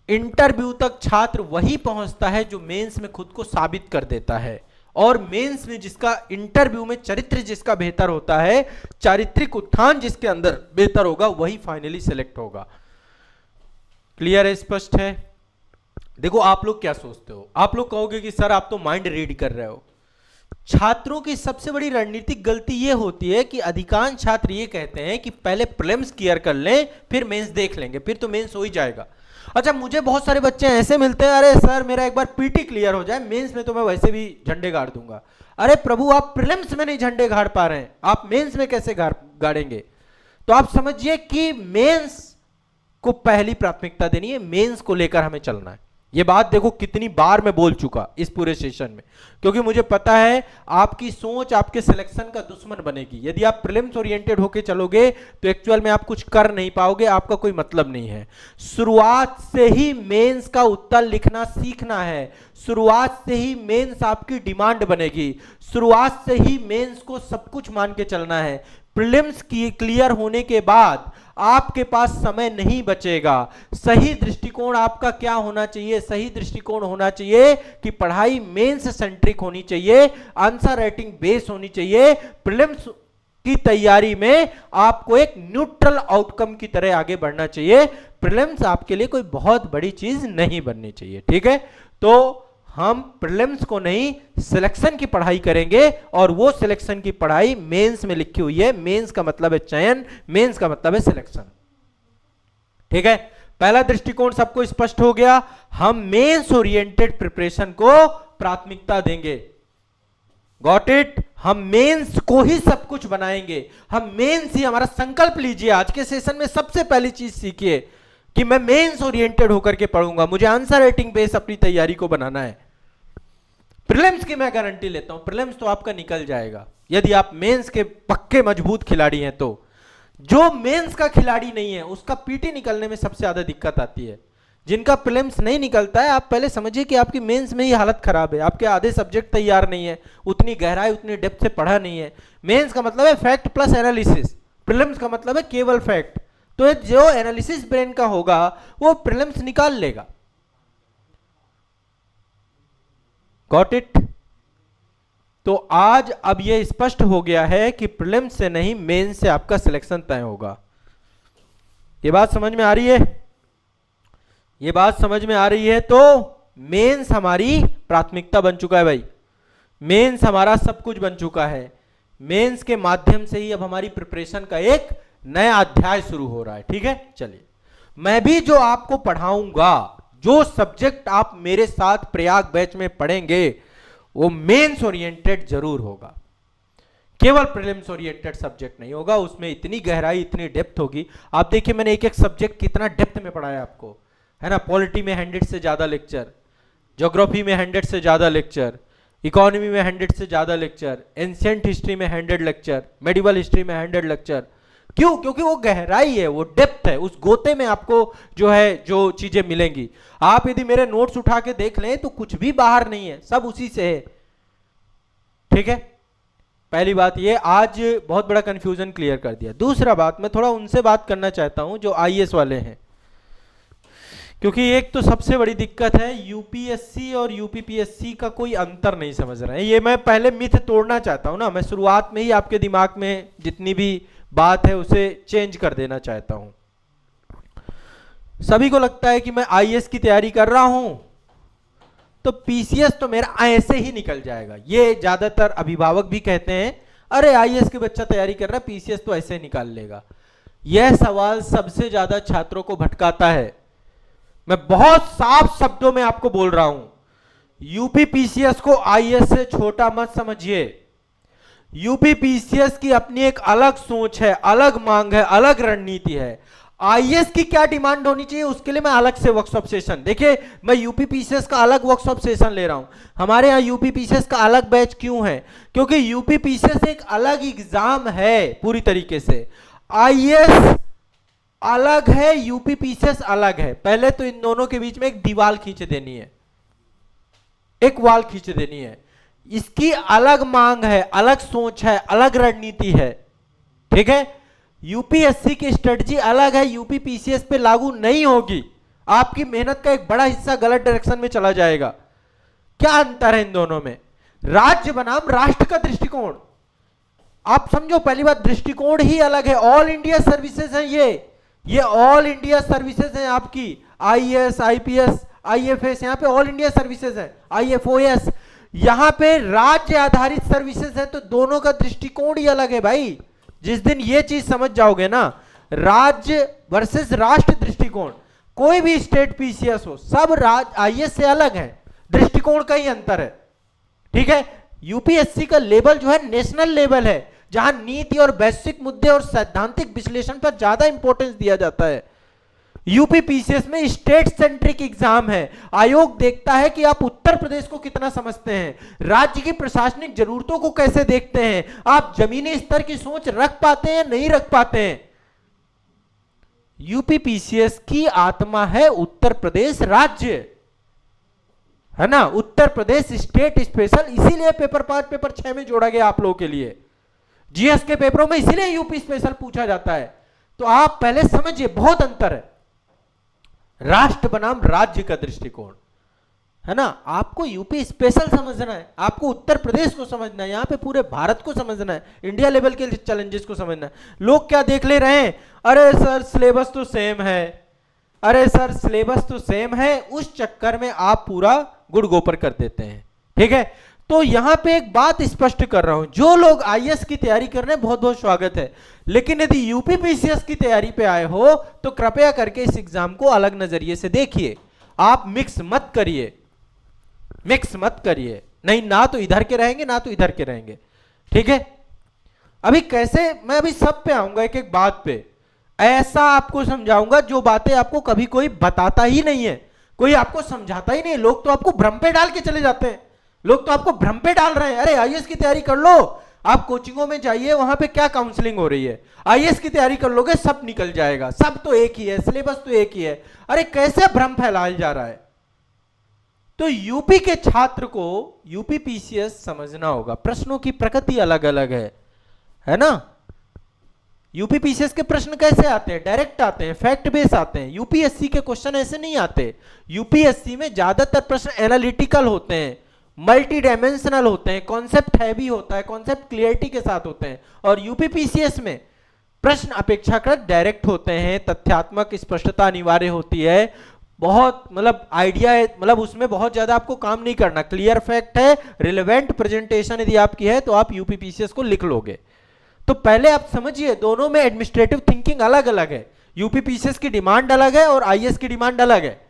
इंटरव्यू तक छात्र वही पहुंचता है जो मेंस में खुद को साबित कर देता है, और मेंस में जिसका, इंटरव्यू में चरित्र जिसका बेहतर होता है, चारित्रिक उत्थान जिसके अंदर बेहतर होगा, वही फाइनली सिलेक्ट होगा। क्लियर है, स्पष्ट है? देखो आप लोग क्या सोचते हो, आप लोग कहोगे कि सर आप तो माइंड रीड कर रहे हो। छात्रों की सबसे बड़ी रणनीतिक गलती यह होती है कि अधिकांश छात्र ये कहते हैं कि पहले प्रीलिम्स क्लियर कर लें, फिर मेंस देख लेंगे, फिर तो मेंस हो ही जाएगा। अच्छा, मुझे बहुत सारे बच्चे ऐसे मिलते हैं, अरे सर मेरा एक बार पीटी क्लियर हो जाए, मेंस में तो मैं वैसे भी झंडे गाड़ दूंगा। अरे प्रभु, आप प्रीलिम्स में नहीं झंडे गाड़ पा रहे हैं, आप मेंस में कैसे गाड़ेंगे? तो आप समझिए कि मेंस को पहली प्राथमिकता देनी है, मेंस को लेकर हमें चलना है। ये बात देखो कितनी बार मैं बोल चुका इस पूरे सेशन में, क्योंकि मुझे पता है आपकी सोच आपके सिलेक्शन का दुश्मन बनेगी। यदि आप प्रीलिम्स ओरिएंटेड होके चलोगे तो एक्चुअल में आप कुछ कर नहीं पाओगे, आपका कोई मतलब नहीं है। शुरुआत से ही मेंस का उत्तर लिखना सीखना है, शुरुआत से ही मेंस आपकी डिमांड बनेगी, शुरुआत से ही मेंस को सब कुछ मान के चलना है। प्रीलिम्स की क्लियर होने के बाद आपके पास समय नहीं बचेगा। सही दृष्टिकोण आपका क्या होना चाहिए? सही दृष्टिकोण होना चाहिए कि पढ़ाई मेंस सेंट्रिक होनी चाहिए, आंसर राइटिंग बेस होनी चाहिए। प्रीलिम्स की तैयारी में आपको एक न्यूट्रल आउटकम की तरह आगे बढ़ना चाहिए। प्रीलिम्स आपके लिए कोई बहुत बड़ी चीज नहीं बननी चाहिए। ठीक है, तो हम प्रीलिम्स को नहीं, सिलेक्शन की पढ़ाई करेंगे, और वो सिलेक्शन की पढ़ाई मेंस में लिखी हुई है। मेंस का मतलब है चयन, मेंस का मतलब है सिलेक्शन। ठीक है, पहला दृष्टिकोण सबको स्पष्ट हो गया। हम मेंस ओरिएंटेड प्रिपरेशन को प्राथमिकता देंगे। Got it? हम मेंस को ही सब कुछ बनाएंगे, हम मेंस ही हमारा संकल्प लीजिए। आज के सेशन में सबसे पहली चीज सीखिए कि मैं मेंस ओरिएंटेड होकर के पढ़ूंगा, मुझे आंसर राइटिंग बेस अपनी तैयारी को बनाना है। प्रीलिम्स की मैं गारंटी लेता हूं, प्रीलिम्स तो आपका निकल जाएगा यदि आप मेंस के पक्के मजबूत खिलाड़ी हैं। तो जो मेंस का खिलाड़ी नहीं है उसका पीटी निकलने में सबसे ज्यादा दिक्कत आती है। जिनका प्रीलिम्स नहीं निकलता है, आप पहले समझिए कि आपकी मेंस में ही हालत खराब है, आपके आधे सब्जेक्ट तैयार नहीं है, उतनी गहराई उतनी डेप्थ से पढ़ा नहीं है। मेंस का मतलब है फैक्ट प्लस एनालिसिस, प्रीलिम्स का मतलब है केवल फैक्ट। तो जो एनालिसिस ब्रेन का होगा वो प्रीलिम्स निकाल लेगा। Got it? तो आज अब यह स्पष्ट हो गया है कि प्रीलिम्स से नहीं, मेंस से आपका सिलेक्शन तय होगा। ये बात समझ में आ रही है? ये बात समझ में आ रही है? तो मेंस हमारी प्राथमिकता बन चुका है भाई, मेंस हमारा सब कुछ बन चुका है। मेंस के माध्यम से ही अब हमारी प्रिपरेशन का एक नया अध्याय शुरू हो रहा है। ठीक है, चलिए मैं भी जो आपको पढ़ाऊंगा, जो सब्जेक्ट आप मेरे साथ प्रयाग बैच में पढ़ेंगे, वो मेंस ओरिएंटेड जरूर होगा, केवल प्रीलिम्स ओरिएंटेड सब्जेक्ट नहीं होगा। उसमें इतनी गहराई इतनी डेप्थ होगी। आप देखिए मैंने एक एक सब्जेक्ट कितना डेप्थ में पढ़ाया आपको, है ना। पॉलिटी में 100 से ज्यादा लेक्चर, ज्योग्राफी में 100 से ज्यादा लेक्चर, इकोनॉमी में 100 से ज्यादा लेक्चर, एंशिएंट हिस्ट्री में 100 लेक्चर, मेडिवल हिस्ट्री में 100 लेक्चर। क्यों? क्योंकि वो गहराई है, वो डेप्थ है, उस गोते में आपको जो है जो चीजें मिलेंगी। आप यदि मेरे नोट्स उठा के देख लें तो कुछ भी बाहर नहीं है, सब उसी से है। ठीक है, पहली बात ये, आज बहुत बड़ा कंफ्यूजन क्लियर कर दिया। दूसरा बात, मैं थोड़ा उनसे बात करना चाहता हूं जो आईएएस वाले हैं, क्योंकि एक तो सबसे बड़ी दिक्कत है यूपीएससी और यूपीपीएससी का कोई अंतर नहीं समझ रहे हैं। ये मैं पहले मिथ तोड़ना चाहता हूं ना, मैं शुरुआत में ही आपके दिमाग में जितनी भी बात है उसे चेंज कर देना चाहता हूं। सभी को लगता है कि मैं आईएएस की तैयारी कर रहा हूं तो पीसीएस तो मेरा ऐसे ही निकल जाएगा। ये ज्यादातर अभिभावक भी कहते हैं, अरे आईएएस के बच्चा तैयारी कर रहा है, पीसीएस तो ऐसे निकाल लेगा। यह सवाल सबसे ज्यादा छात्रों को भटकाता है। मैं बहुत साफ शब्दों में आपको बोल रहा हूं, यूपी पीसीएस को आईएएस से छोटा मत समझिए। यूपी पीसीएस की अपनी एक अलग सोच है, अलग मांग है, अलग रणनीति है। आईएएस की क्या डिमांड होनी चाहिए उसके लिए मैं अलग से वर्कशॉप सेशन, देखिए मैं यूपी पीसीएस का अलग वर्कशॉप सेशन ले रहा हूं। हमारे यहाँ यूपी पीसीएस का अलग बैच क्यों है? क्योंकि यूपी पीसीएस एक अलग एग्जाम है पूरी तरीके से। आईएएस अलग है, यूपी पीसीएस अलग है। पहले तो इन दोनों के बीच में एक दीवार खींच देनी है, एक वॉल खींच देनी है। इसकी अलग मांग है, अलग सोच है, अलग रणनीति है, ठीक है। यूपीएससी की स्ट्रेटजी अलग है, यूपी पीसीएस पे लागू नहीं होगी। आपकी मेहनत का एक बड़ा हिस्सा गलत डायरेक्शन में चला जाएगा। क्या अंतर है इन दोनों में? राज्य बनाम राष्ट्र का दृष्टिकोण, आप समझो। पहली बात, दृष्टिकोण ही अलग है। ऑल इंडिया सर्विसेज है ये ऑल इंडिया सर्विसेज है आपकी। आईएएस, आईपीएस, आईएफएस, यहाँ पे ऑल इंडिया सर्विसेज है। आईएफओएस, यहाँ पे राज्य आधारित सर्विसेज है। तो दोनों का दृष्टिकोण ही अलग है भाई। जिस दिन ये चीज समझ जाओगे ना, राज्य वर्सेस राष्ट्र दृष्टिकोण, कोई भी स्टेट पीसीएस हो, सब आईएएस से अलग है, दृष्टिकोण का ही अंतर है, ठीक है। यूपीएससी का लेवल जो है नेशनल लेवल है, जहां नीति और वैश्विक मुद्दे और सैद्धांतिक विश्लेषण पर ज्यादा इंपॉर्टेंस दिया जाता है। यूपी पीसीएस में स्टेट सेंट्रिक एग्जाम है। आयोग देखता है कि आप उत्तर प्रदेश को कितना समझते हैं, राज्य की प्रशासनिक जरूरतों को कैसे देखते हैं, आप जमीनी स्तर की सोच रख पाते हैं, नहीं रख पाते हैं। यूपी पीसीएस की आत्मा है उत्तर प्रदेश राज्य, है ना, उत्तर प्रदेश स्टेट स्पेशल। इसीलिए पेपर 5 पेपर 6 में जोड़ा गया आप लोगों के लिए। जीएस के पेपरों में इसीलिए यूपी स्पेशल पूछा जाता है। तो आप पहले समझिए, बहुत अंतर है राष्ट्र बनाम राज्य का दृष्टिकोण, है ना। आपको यूपी स्पेशल समझना है, आपको उत्तर प्रदेश को समझना है, यहां पे पूरे भारत को समझना है, इंडिया लेवल के चैलेंजेस को समझना है। लोग क्या देख ले रहे हैं, अरे सर सिलेबस तो सेम है, अरे सर सिलेबस तो सेम है, उस चक्कर में आप पूरा गुड़ गोपर कर देते हैं, ठीक है। तो यहां पे एक बात स्पष्ट कर रहा हूं, जो लोग आईएएस की तैयारी कर रहे हैं बहुत बहुत स्वागत है, लेकिन यदि यूपी पीसीएस की तैयारी पे आए हो तो कृपया करके इस एग्जाम को अलग नजरिए से देखिए। आप मिक्स मत करिए, मिक्स मत करिए, नहीं ना तो इधर के रहेंगे ना तो इधर के रहेंगे, ठीक है। अभी कैसे, मैं अभी सब पे आऊंगा, एक एक बात पे ऐसा आपको समझाऊंगा जो बातें आपको कभी कोई बताता ही नहीं है, कोई आपको समझाता ही नहीं। लोग तो आपको भ्रम पे डाल के चले जाते हैं, लोग तो आपको भ्रम पे डाल रहे हैं, अरे आईएएस की तैयारी कर लो, आप कोचिंगों में जाइए, वहां पे क्या काउंसलिंग हो रही है, आईएएस की तैयारी कर लोगे सब निकल जाएगा, सब तो एक ही है, सिलेबस तो एक ही है। अरे कैसे भ्रम फैलाया जा रहा है। तो यूपी के छात्र को यूपी पीसीएस समझना होगा। प्रश्नों की प्रकृति अलग अलग है ना। यूपी पीसीएस के प्रश्न कैसे आते हैं, डायरेक्ट आते हैं, फैक्ट बेस आते हैं। यूपीएससी के क्वेश्चन ऐसे नहीं आते। यूपीएससी में ज्यादातर प्रश्न एनालिटिकल होते हैं, मल्टी डायमेंशनल होते हैं, कॉन्सेप्ट हैवी होता है, कॉन्सेप्ट क्लियरिटी के साथ होते हैं। और यूपी पीसीएस में प्रश्न अपेक्षाकृत डायरेक्ट होते हैं, तथ्यात्मक स्पष्टता अनिवार्य होती है, बहुत मतलब आइडिया है, मतलब उसमें बहुत ज्यादा आपको काम नहीं करना, क्लियर फैक्ट है, रिलेवेंट प्रेजेंटेशन यदि आपकी है तो आप यूपी पीसीएस को लिख लोगे। तो पहले आप समझिए, दोनों में एडमिनिस्ट्रेटिव थिंकिंग अलग अलग है। यूपी पीसीएस की डिमांड अलग है और आईएएस की डिमांड अलग है,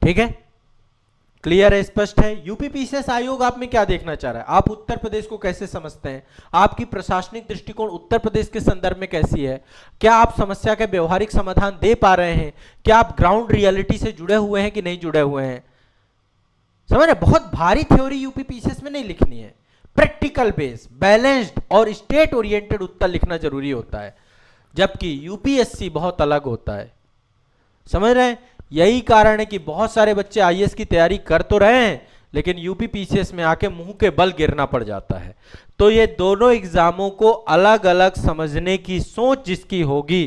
ठीक है। क्लियर है, स्पष्ट है। यूपी पीसीएस आयोग आप में क्या देखना चाह रहा है, आप उत्तर प्रदेश को कैसे समझते हैं, आपकी प्रशासनिक दृष्टिकोण उत्तर प्रदेश के संदर्भ में कैसी है, क्या आप समस्या के व्यवहारिक समाधान दे पा रहे हैं, क्या आप ग्राउंड रियलिटी से जुड़े हुए हैं कि नहीं जुड़े हुए हैं। समझ रहे, बहुत भारी थ्योरी यूपी पीसीएस में नहीं लिखनी है, प्रैक्टिकल बेस, बैलेंस्ड और स्टेट ओरिएंटेड उत्तर लिखना जरूरी होता है, जबकि यूपीएससी बहुत अलग होता है। समझ रहे हैं, यही कारण है कि बहुत सारे बच्चे आईएएस की तैयारी कर तो रहे हैं लेकिन यूपी पीसीएस में आके मुंह के बल गिरना पड़ जाता है। तो ये दोनों एग्जामों को अलग अलग समझने की सोच जिसकी होगी,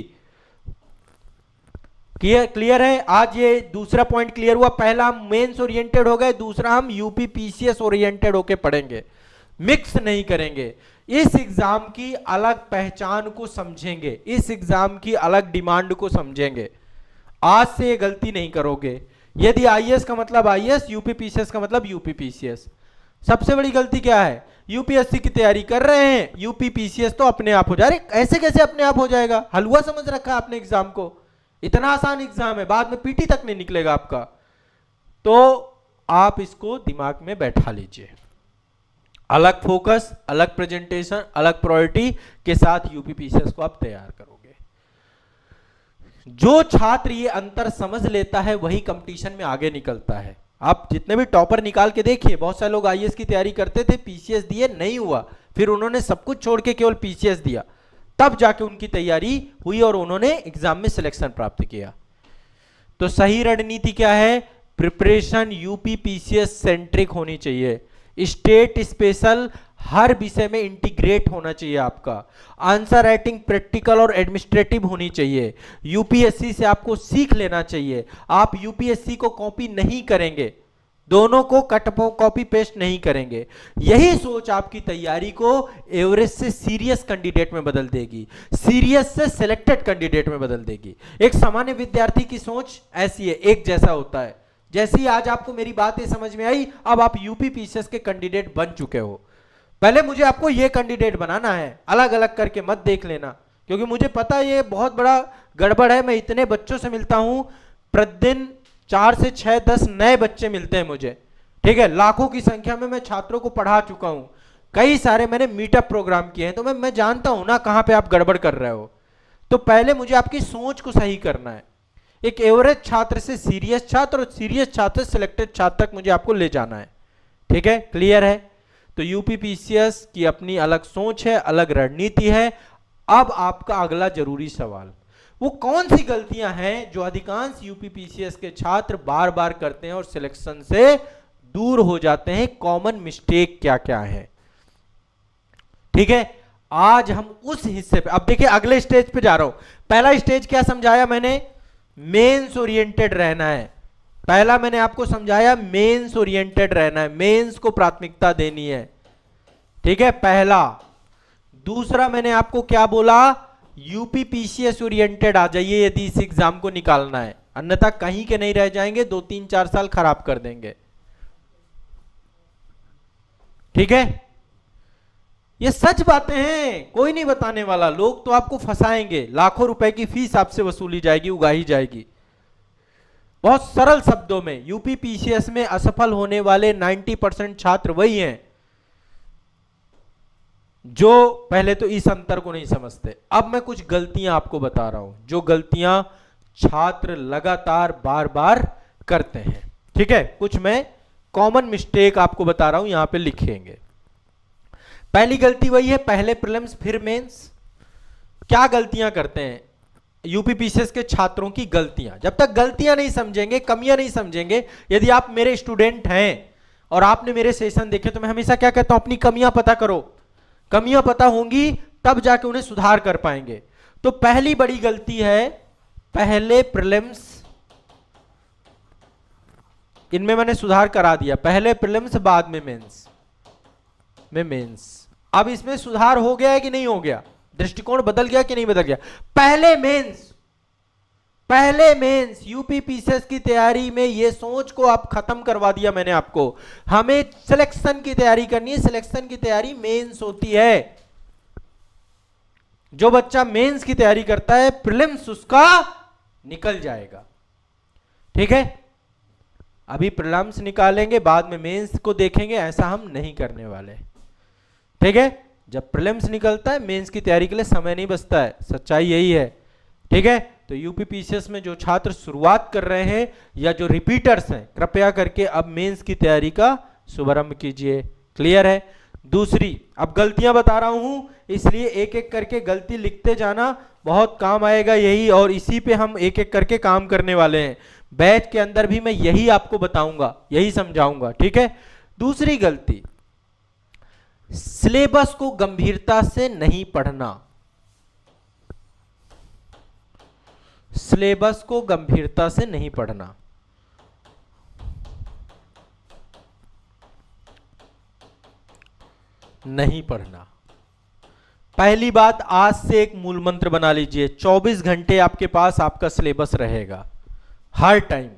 क्लियर है। आज ये दूसरा पॉइंट क्लियर हुआ। पहला हम मेंस ओरिएंटेड हो गए, दूसरा हम यूपी पीसीएस ओरिएंटेड होके पढ़ेंगे, मिक्स नहीं करेंगे। इस एग्जाम की अलग पहचान को समझेंगे, इस एग्जाम की अलग डिमांड को समझेंगे, आज से ये गलती नहीं करोगे। यदि आईएएस का मतलब आईएएस, यूपीपीसीएस का मतलब यूपीपीसीएस। सबसे बड़ी गलती क्या है? यूपीएससी की तैयारी कर रहे हैं, यूपीपीसीएस तो अपने आप हो जा रहे। ऐसे कैसे अपने आप हो जाएगा? हलवा समझ रखा है आपने एग्जाम को। इतना आसान एग्जाम है, बाद में पीटी तक नहीं निकलेगा आपका। तो आप इसको दिमाग में बैठा लीजिए। अलग फोकस, अलग प्रेजेंटेशन, अलग प्रायोरिटी के साथ यूपीपीसीएस को आप तैयार करोगे। जो छात्र ये अंतर समझ लेता है वही कंपटीशन में आगे निकलता है। आप जितने भी टॉपर निकाल के देखिए, बहुत सारे लोग आईएएस की तैयारी करते थे, पीसीएस दिए, नहीं हुआ, फिर उन्होंने सब कुछ छोड़ के केवल पीसीएस दिया, तब जाके उनकी तैयारी हुई और उन्होंने एग्जाम में सिलेक्शन प्राप्त किया। तो सही रणनीति क्या है? प्रिपरेशन यूपीपीसीएस सेंट्रिक होनी चाहिए। स्टेट स्पेशल हर विषय में इंटीग्रेट होना चाहिए आपका। आंसर राइटिंग प्रैक्टिकल और एडमिनिस्ट्रेटिव होनी चाहिए। यूपीएससी से आपको सीख लेना चाहिए। आप यूपीएससी को कॉपी नहीं करेंगे, दोनों को कट कॉपी पेस्ट नहीं करेंगे। यही सोच आपकी तैयारी को एवरेज से सीरियस कैंडिडेट में बदल देगी, सीरियस से सिलेक्टेड कैंडिडेट में बदल देगी। एक सामान्य विद्यार्थी की सोच ऐसी है, एक जैसा होता है। जैसी आज आपको मेरी बातें समझ में आई, अब आप यूपीपीसीएस के कैंडिडेट बन चुके हो। पहले मुझे आपको ये कैंडिडेट बनाना है, अलग अलग करके मत देख लेना, क्योंकि मुझे पता है ये बहुत बड़ा गड़बड़ है। मैं इतने बच्चों से मिलता हूं प्रतिदिन, 4 से 6 10 नए बच्चे मिलते हैं मुझे, ठीक है। लाखों की संख्या में मैं छात्रों को पढ़ा चुका हूं, कई सारे मैंने मीटअप प्रोग्राम किए हैं, तो मैं जानता हूं ना कहां पे आप गड़बड़ कर रहे हो। तो पहले मुझे आपकी सोच को सही करना है। एक एवरेज छात्र से सीरियस छात्र और सीरियस छात्र से सिलेक्टेड छात्र तक मुझे आपको ले जाना है, ठीक है। क्लियर है? तो यूपीपीसीएस की अपनी अलग सोच है, अलग रणनीति है। अब आपका अगला जरूरी सवाल, वो कौन सी गलतियां हैं जो अधिकांश यूपीपीसीएस के छात्र बार बार करते हैं और सिलेक्शन से दूर हो जाते हैं? कॉमन मिस्टेक क्या क्या है? ठीक है, आज हम उस हिस्से पे, अब देखिए अगले स्टेज पे जा रहा हूं। पहला स्टेज क्या समझाया मैंने? मेंस ओरिएंटेड रहना है। पहला मैंने आपको समझाया मेंस ओरिएंटेड रहना है, मेंस को प्राथमिकता देनी है, ठीक है, पहला। दूसरा मैंने आपको क्या बोला? यूपीपीसीएस ओरिएंटेड आ जाइए यदि इस एग्जाम को निकालना है, अन्यथा कहीं के नहीं रह जाएंगे, 2 3 4 साल खराब कर देंगे, ठीक है। ये सच बातें हैं, कोई नहीं बताने वाला। लोग तो आपको फंसाएंगे, लाखों रुपए की फीस आपसे वसूली जाएगी, उगाही जाएगी। बहुत सरल शब्दों में, यूपीपीसीएस में असफल होने वाले 90% छात्र वही हैं जो पहले तो इस अंतर को नहीं समझते। अब मैं कुछ गलतियां आपको बता रहा हूं, जो गलतियां छात्र लगातार बार बार करते हैं, ठीक है। कुछ मैं कॉमन मिस्टेक आपको बता रहा हूं, यहां पे लिखेंगे। पहली गलती वही है, पहले प्रीलिम्स फिर मेंस। क्या गलतियां करते हैं यूपीपीसीएस के छात्रों की? गलतियां, जब तक गलतियां नहीं समझेंगे, कमियां नहीं समझेंगे। यदि आप मेरे स्टूडेंट हैं और आपने मेरे सेशन देखे, तो मैं हमेशा क्या कहता हूं? अपनी कमियां पता करो। कमियां पता होंगी तब जाके उन्हें सुधार कर पाएंगे। तो पहली बड़ी गलती है पहले प्रीलिम्स, इनमें मैंने सुधार करा दिया, पहले प्रीलिम्स बाद में मेंस। अब इसमें सुधार हो गया है कि नहीं हो गया? दृष्टिकोण बदल गया कि नहीं बदल गया? पहले मेंस यूपीपीसीएस की तैयारी में ये सोच को आप खत्म करवा दिया मैंने आपको। हमें सिलेक्शन की तैयारी करनी है, सिलेक्शन की तैयारी मेंस होती है। जो बच्चा मेंस की तैयारी करता है, प्रीलिम्स उसका निकल जाएगा, ठीक है। अभी प्रीलिम्स निकालेंगे, बाद में मेंस को देखेंगे, ऐसा हम नहीं करने वाले, ठीक है। जब प्रीलिम्स निकलता है, मेंस की तैयारी के लिए समय नहीं बचता है, सच्चाई यही है, ठीक है। तो यूपीपीसीएस में जो छात्र शुरुआत कर रहे हैं या जो रिपीटर्स हैं, कृपया करके अब मेंस की तैयारी का शुभारंभ कीजिए। क्लियर है? दूसरी, अब गलतियां बता रहा हूं, इसलिए एक एक करके गलती लिखते जाना, बहुत काम आएगा यही, और इसी पे हम एक एक करके काम करने वाले हैं। बैच के अंदर भी मैं यही आपको बताऊंगा, यही समझाऊंगा, ठीक है। दूसरी गलती, सिलेबस को गंभीरता से नहीं पढ़ना। सिलेबस को गंभीरता से नहीं पढ़ना। नहीं पढ़ना। पहली बात, आज से एक मूल मंत्र बना लीजिए, 24 घंटे आपके पास आपका सिलेबस रहेगा। हर टाइम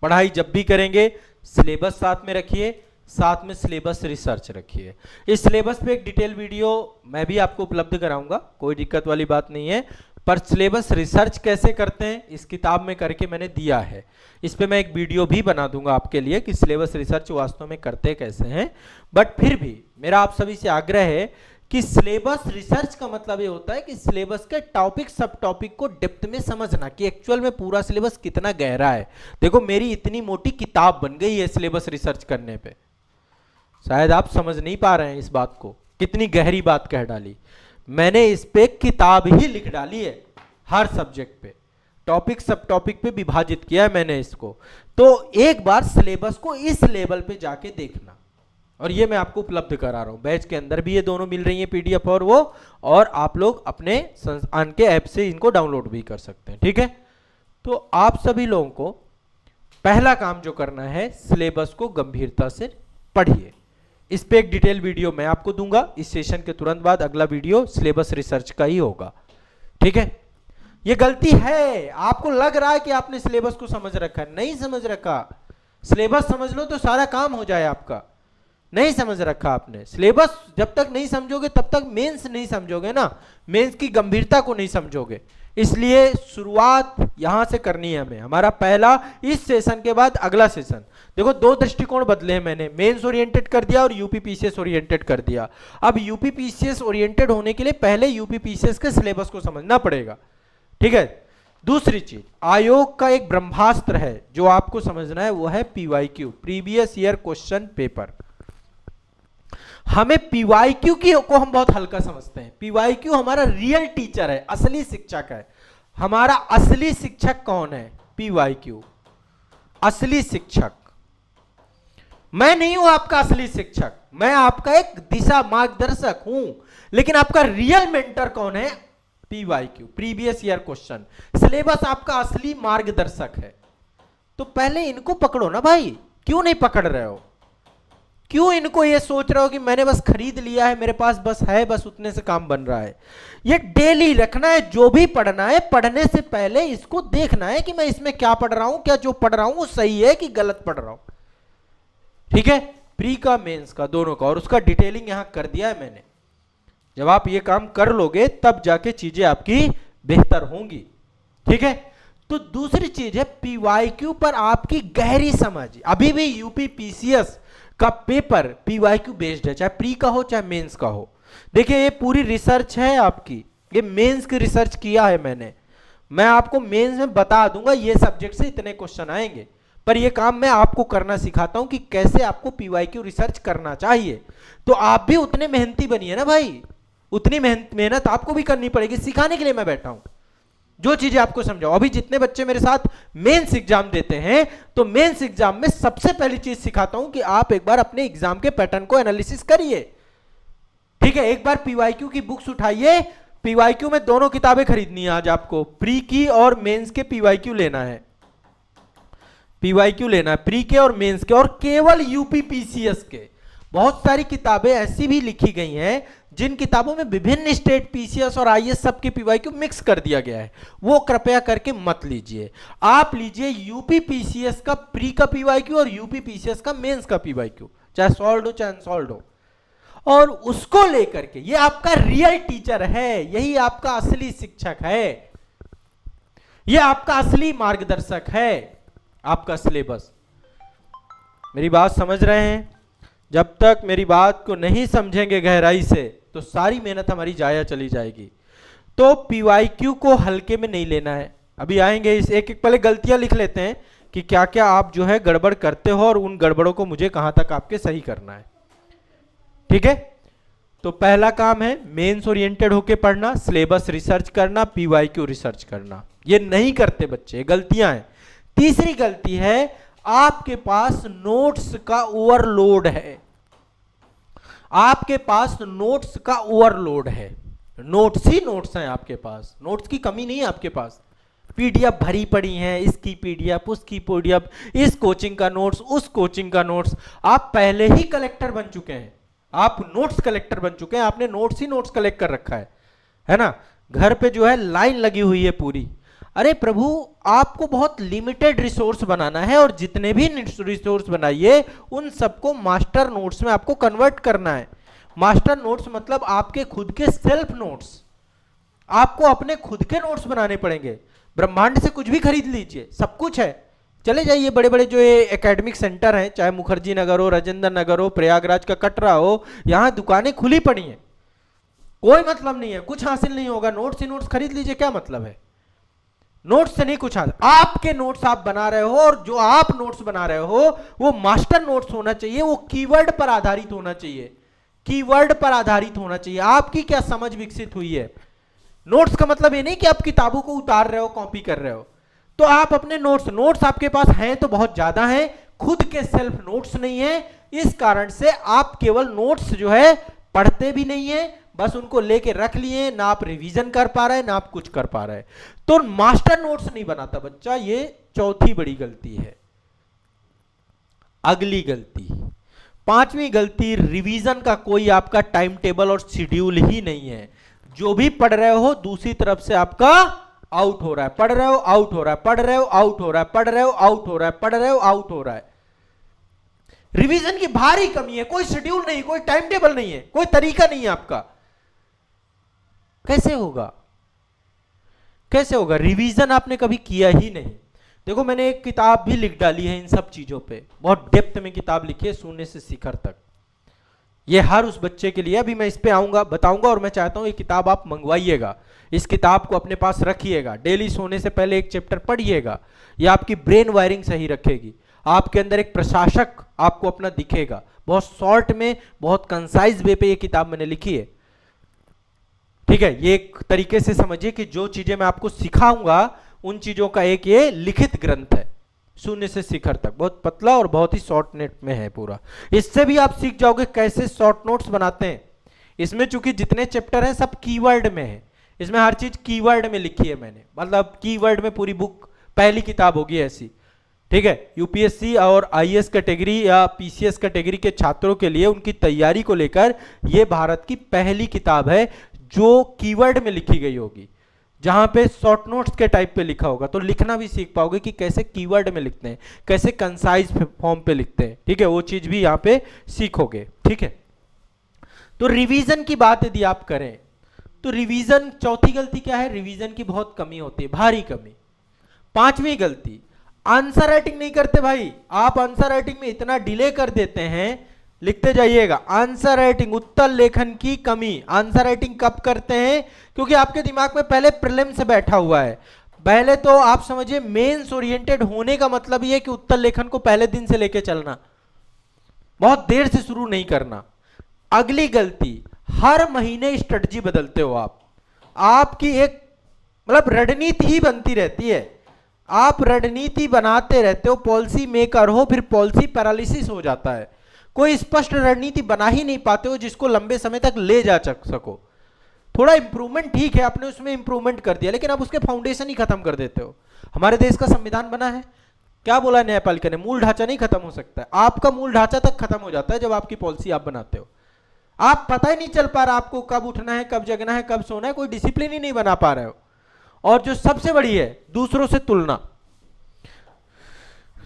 पढ़ाई जब भी करेंगे सिलेबस साथ में रखिए, साथ में सिलेबस रिसर्च रखिए। इस सिलेबस पे एक डिटेल वीडियो मैं भी आपको उपलब्ध कराऊंगा, कोई दिक्कत वाली बात नहीं है, पर सिलेबस रिसर्च कैसे करते हैं इस किताब में करके मैंने दिया है। इस पे मैं एक वीडियो भी बना दूंगा आपके लिए कि सिलेबस रिसर्च वास्तव में करते कैसे हैं। बट फिर भी मेरा आप सभी से आग्रह है कि सिलेबस रिसर्च का मतलब ये होता है कि सिलेबस के टॉपिक सब टॉपिक को डेप्थ में समझना कि एक्चुअल में पूरा सिलेबस कितना गहरा है। देखो मेरी इतनी मोटी किताब बन गई है सिलेबस रिसर्च करने पे, शायद आप समझ नहीं पा रहे हैं इस बात को, कितनी गहरी बात कह डाली मैंने। इस पे किताब ही लिख डाली है, हर सब्जेक्ट पे टॉपिक सब टॉपिक पे विभाजित किया है मैंने इसको। तो एक बार सिलेबस को इस लेवल पे जाके देखना, और ये मैं आपको उपलब्ध करा रहा हूं बैच के अंदर भी, ये दोनों मिल रही है पीडीएफ और वो, और आप लोग अपने संस्थान के ऐप से इनको डाउनलोड भी कर सकते हैं। ठीक है, तो आप सभी लोगों को पहला काम जो करना है, सिलेबस को गंभीरता से पढ़िए। इस पे एक डिटेल वीडियो मैं आपको दूंगा, इस सेशन के तुरंत बाद अगला वीडियो सिलेबस रिसर्च का ही होगा। ठीक है, ये गलती है, आपको लग रहा है कि आपने सिलेबस को समझ रखा है, नहीं समझ रखा। सिलेबस समझ लो तो सारा काम हो जाए आपका, नहीं समझ रखा आपने। सिलेबस जब तक नहीं समझोगे तब तक मेंस नहीं समझोगे ना, मेंस की गंभीरता को नहीं समझोगे। इसलिए शुरुआत यहां से करनी है हमें, हमारा पहला, इस सेशन के बाद अगला सेशन। देखो दो दृष्टिकोण बदले हैं मैंने, मेंस ओरिएंटेड कर दिया और यूपीपीसीएस ओरिएंटेड कर दिया। अब यूपीपीसीएस ओरिएंटेड होने के लिए पहले यूपीपीसीएस के सिलेबस को समझना पड़ेगा। ठीक है, दूसरी चीज, आयोग का एक ब्रह्मास्त्र है जो आपको समझना है, वो है PYQ, previous year question paper. हमें पीवाईक्यू को हम बहुत हल्का समझते हैं। पीवाईक्यू हमारा रियल टीचर है, असली शिक्षक है। हमारा असली शिक्षक कौन है? पीवाईक्यू, असली शिक्षक। मैं नहीं हूं आपका असली शिक्षक, मैं आपका एक दिशा मार्गदर्शक हूं, लेकिन आपका रियल मेंटर कौन है? PYQ, previous year question. Syllabus आपका असली मार्गदर्शक है। तो पहले इनको पकड़ो ना भाई, क्यों नहीं पकड़ रहे हो? क्यों इनको ये सोच रहे हो कि मैंने बस खरीद लिया है, मेरे पास बस है, बस उतने से काम बन रहा है? ये डेली रखना है, जो भी पढ़ना है, पढ़ने से पहले इसको देखना है कि मैं इसमें क्या पढ़ रहा हूं, क्या जो पढ़ रहा हूं वो सही है कि गलत पढ़ रहा हूं। ठीक है, प्री का मेंस का दोनों का, और उसका डिटेलिंग यहां कर दिया है मैंने। जब आप ये काम कर लोगे तब जाके चीजें आपकी बेहतर होंगी। ठीक है, तो दूसरी चीज है पीवाईक्यू पर आपकी गहरी समझ। अभी भी यूपीपीसीएस का पेपर पीवाईक्यू बेस्ड है, चाहे प्री का हो चाहे मेंस का हो। देखिए ये पूरी रिसर्च है आपकी, ये मेंस की रिसर्च किया है मैंने। मैं आपको मेंस में बता दूंगा ये सब्जेक्ट से इतने क्वेश्चन आएंगे, पर ये काम मैं आपको करना सिखाता हूं कि कैसे आपको पीवाईक्यू रिसर्च करना चाहिए। तो आप भी उतने मेहनती बनिए ना भाई, उतनी मेहनत आपको भी करनी पड़ेगी। सिखाने के लिए मैं बैठा हूं, जो चीजें आपको समझाओ। अभी जितने बच्चे मेरे साथ मेंस एग्जाम देते हैं, तो मेंस एग्जाम में सबसे पहली चीज सिखाता हूं कि आप एक बार अपने एग्जाम के पैटर्न को एनालिसिस करिए। ठीक है, एक बार पीवाईक्यू की बुक्स उठाइए, पीवाईक्यू में दोनों किताबें खरीदनी है आज आपको, प्री की और मेंस के पीवाईक्यू लेना है। पीवाईक्यू लेना है प्री के और मेंस के, और केवल यूपीपीसीएस के। बहुत सारी किताबें ऐसी भी लिखी गई हैं जिन किताबों में विभिन्न स्टेट पीसीएस और आईएएस सबके पीवाईक्यू मिक्स कर दिया गया है, वो कृपया करके मत लीजिए। आप लीजिए यूपीपीसीएस का प्री का पीवाईक्यू और यूपीपीसीएस का मेंस का पीवाईक्यू, चाहे सॉल्व्ड हो चाहे अनसॉल्व्ड हो, और उसको लेकर के, ये आपका रियल टीचर है, यही आपका असली शिक्षक है, ये आपका असली मार्गदर्शक है, आपका सिलेबस। मेरी बात समझ रहे हैं? जब तक मेरी बात को नहीं समझेंगे गहराई से तो सारी मेहनत हमारी जाया चली जाएगी। तो पीवाईक्यू को हल्के में नहीं लेना है। अभी आएंगे इस एक एक, पहले गलतियां लिख लेते हैं कि क्या क्या आप जो है गड़बड़ करते हो और उन गड़बड़ों को मुझे कहां तक आपके सही करना है। ठीक है, तो पहला काम है मेंस ओरिएंटेड होके पढ़ना, सिलेबस रिसर्च करना, पीवाईक्यू रिसर्च करना। ये नहीं करते बच्चे, गलतियां हैं। तीसरी गलती है आपके पास नोट्स का ओवरलोड है। आपके पास नोट्स का ओवरलोड है, नोट्स ही नोट्स हैं आपके पास, नोट्स की कमी नहीं है आपके पास। पीडीएफ भरी पड़ी हैं, इसकी पीडीएफ, उसकी पीडीएफ, इस कोचिंग का नोट्स, उस कोचिंग का नोट्स। आप पहले ही कलेक्टर बन चुके हैं, आप नोट्स कलेक्टर बन चुके हैं, आपने नोट्स ही नोट्स कलेक्ट कर रखा है ना। घर पे जो है लाइन लगी हुई है पूरी। अरे प्रभु, आपको बहुत लिमिटेड रिसोर्स बनाना है और जितने भी रिसोर्स बनाइए उन सबको मास्टर नोट्स में आपको कन्वर्ट करना है। मास्टर नोट्स मतलब आपके खुद के सेल्फ नोट्स, आपको अपने खुद के नोट्स बनाने पड़ेंगे। ब्रह्मांड से कुछ भी खरीद लीजिए, सब कुछ है। चले जाइए बड़े बड़े जो ये एकेडमिक सेंटर हैं, चाहे मुखर्जी नगर हो, राजेंद्र नगर हो, प्रयागराज का कटरा हो, यहाँ दुकानें खुली पड़ी हैं, कोई मतलब नहीं है, कुछ हासिल नहीं होगा। नोट्स ही नोट्स खरीद लीजिए, क्या मतलब है? नोट्स से नहीं कुछ हासिल। आपके नोट्स आप बना रहे हो और जो आप नोट्स बना रहे हो वो मास्टर नोट्स होना चाहिए, वो कीवर्ड पर आधारित होना चाहिए, कीवर्ड पर आधारित होना चाहिए। आपकी क्या समझ विकसित हुई है? नोट्स का मतलब ये नहीं कि आप किताबों को उतार रहे हो, कॉपी कर रहे हो। तो आप अपने नोट्स आपके पास हैं तो बहुत ज्यादा हैं, खुद के सेल्फ नोट्स नहीं है। इस कारण से आप केवल नोट्स जो है पढ़ते भी नहीं है, बस उनको लेके रख लिए, ना आप रिवीजन कर पा रहे, ना आप कुछ कर पा रहे। तो मास्टर नोट्स नहीं बनाता बच्चा, ये चौथी बड़ी गलती है। अगली गलती, पांचवी गलती, रिवीजन का कोई आपका टाइम टेबल और शेड्यूल ही नहीं है। जो भी पढ़ रहे हो दूसरी तरफ से आपका आउट हो रहा है, पढ़ रहे हो आउट हो रहा है, पढ़ रहे हो आउट हो रहा है, पढ़ रहे हो आउट हो रहा है, पढ़ रहे हो आउट हो रहा है। रिवीजन की भारी कमी है, कोई शेड्यूल नहीं, कोई टाइम टेबल नहीं है, कोई तरीका नहीं है आपका। कैसे होगा? कैसे होगा? रिवीजन आपने कभी किया ही नहीं। देखो, मैंने एक किताब भी लिख डाली है इन सब चीजों पे, बहुत डेप्थ में किताब लिखी है, शून्य से शिखर तक। ये हर उस बच्चे के लिए, अभी मैं इस पे आऊंगा, बताऊंगा, और मैं चाहता हूं ये किताब आप मंगवाइएगा, इस किताब को अपने पास रखिएगा, डेली सोने से पहले एक चैप्टर पढ़िएगा। ये आपकी ब्रेन वायरिंग सही रखेगी, आपके अंदर एक प्रशासक आपको अपना दिखेगा। बहुत शॉर्ट में, बहुत कंसाइज वे पे ये किताब मैंने लिखी है, ठीक है? ये एक तरीके से समझिए कि जो चीजें मैं आपको सिखाऊंगा उन चीजों का एक ये लिखित ग्रंथ है, शून्य से शिखर तक। बहुत पतला और बहुत ही शॉर्ट नेट में है पूरा। इससे भी आप सीख जाओगे कैसे शॉर्ट नोट्स बनाते हैं। इसमें चूंकि जितने चैप्टर हैं सब कीवर्ड में है, इसमें हर चीज कीवर्ड में लिखी है मैंने, मतलब कीवर्ड में पूरी बुक, पहली किताब होगी ऐसी, ठीक है? यूपीएससी और आईएएस कैटेगरी या पीसीएस कैटेगरी के छात्रों के लिए उनकी तैयारी को लेकर ये भारत की पहली किताब है जो कीवर्ड में लिखी गई होगी, जहां पे शॉर्ट नोट्स के टाइप पे लिखा होगा। तो लिखना भी सीख पाओगे कि कैसे कीवर्ड में लिखते हैं, कैसे कंसाइज फॉर्म पे लिखते हैं, ठीक है? वो चीज भी यहाँ पे सीखोगे, ठीक है? तो रिवीजन की बात यदि आप करें तो रिवीजन, चौथी गलती क्या है? रिवीजन की बहुत कमी होती है, भारी कमी। पांचवी गलती, आंसर राइटिंग नहीं करते भाई। आप आंसर राइटिंग में इतना डिले कर देते हैं, लिखते जाइएगा, आंसर राइटिंग, उत्तर लेखन की कमी। आंसर राइटिंग कब करते हैं? क्योंकि आपके दिमाग में पहले प्रीलिम से बैठा हुआ है। पहले तो आप समझिए मेंस ओरिएंटेड होने का मतलब ये है कि उत्तर लेखन को पहले दिन से लेके चलना, बहुत देर से शुरू नहीं करना। अगली गलती, हर महीने स्ट्रेटजी बदलते हो आप। आपकी एक मतलब रणनीति ही बनती रहती है, आप रणनीति बनाते रहते हो, पॉलिसी मेकर हो, फिर पॉलिसी पैरालिसिस हो जाता है। कोई स्पष्ट रणनीति बना ही नहीं पाते हो जिसको लंबे समय तक ले जा सको। थोड़ा इंप्रूवमेंट ठीक है, आपने उसमें इंप्रूवमेंट कर दिया, लेकिन आप उसके फाउंडेशन ही खत्म कर देते हो। हमारे देश का संविधान बना है, क्या बोला न्यायपालिका ने? मूल ढांचा नहीं खत्म हो सकता है। आपका मूल ढांचा तक खत्म हो जाता है जब आपकी पॉलिसी आप बनाते हो। आप पता ही नहीं चल पा रहा आपको कब उठना है, कब जगना है, कब सोना है, कोई डिसिप्लिन ही नहीं बना पा रहे हो। और जो सबसे बड़ी है, दूसरों से तुलना।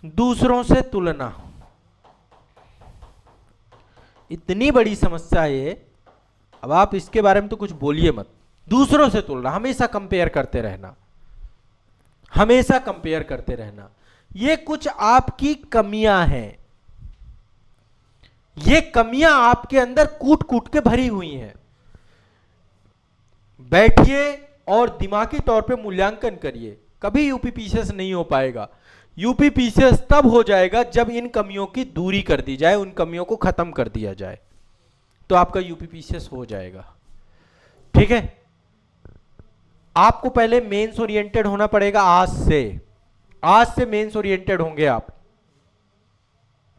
दूसरों से तुलना इतनी बड़ी समस्या है ये, अब आप इसके बारे में तो कुछ बोलिए मत। दूसरों से तुलना, हमेशा कंपेयर करते रहना, हमेशा कंपेयर करते रहना, ये कुछ आपकी कमियां हैं। ये कमियां आपके अंदर कूट कूट के भरी हुई हैं। बैठिए और दिमागी तौर पे मूल्यांकन करिए। कभी यूपी पीसीएस नहीं हो पाएगा। यूपी पीसीएस तब हो जाएगा जब इन कमियों की दूरी कर दी जाए, उन कमियों को खत्म कर दिया जाए, तो आपका यूपी पीसीएस हो जाएगा, ठीक है? आपको पहले मेंस ओरिएंटेड होना पड़ेगा। आज से मेंस ओरिएंटेड होंगे आप,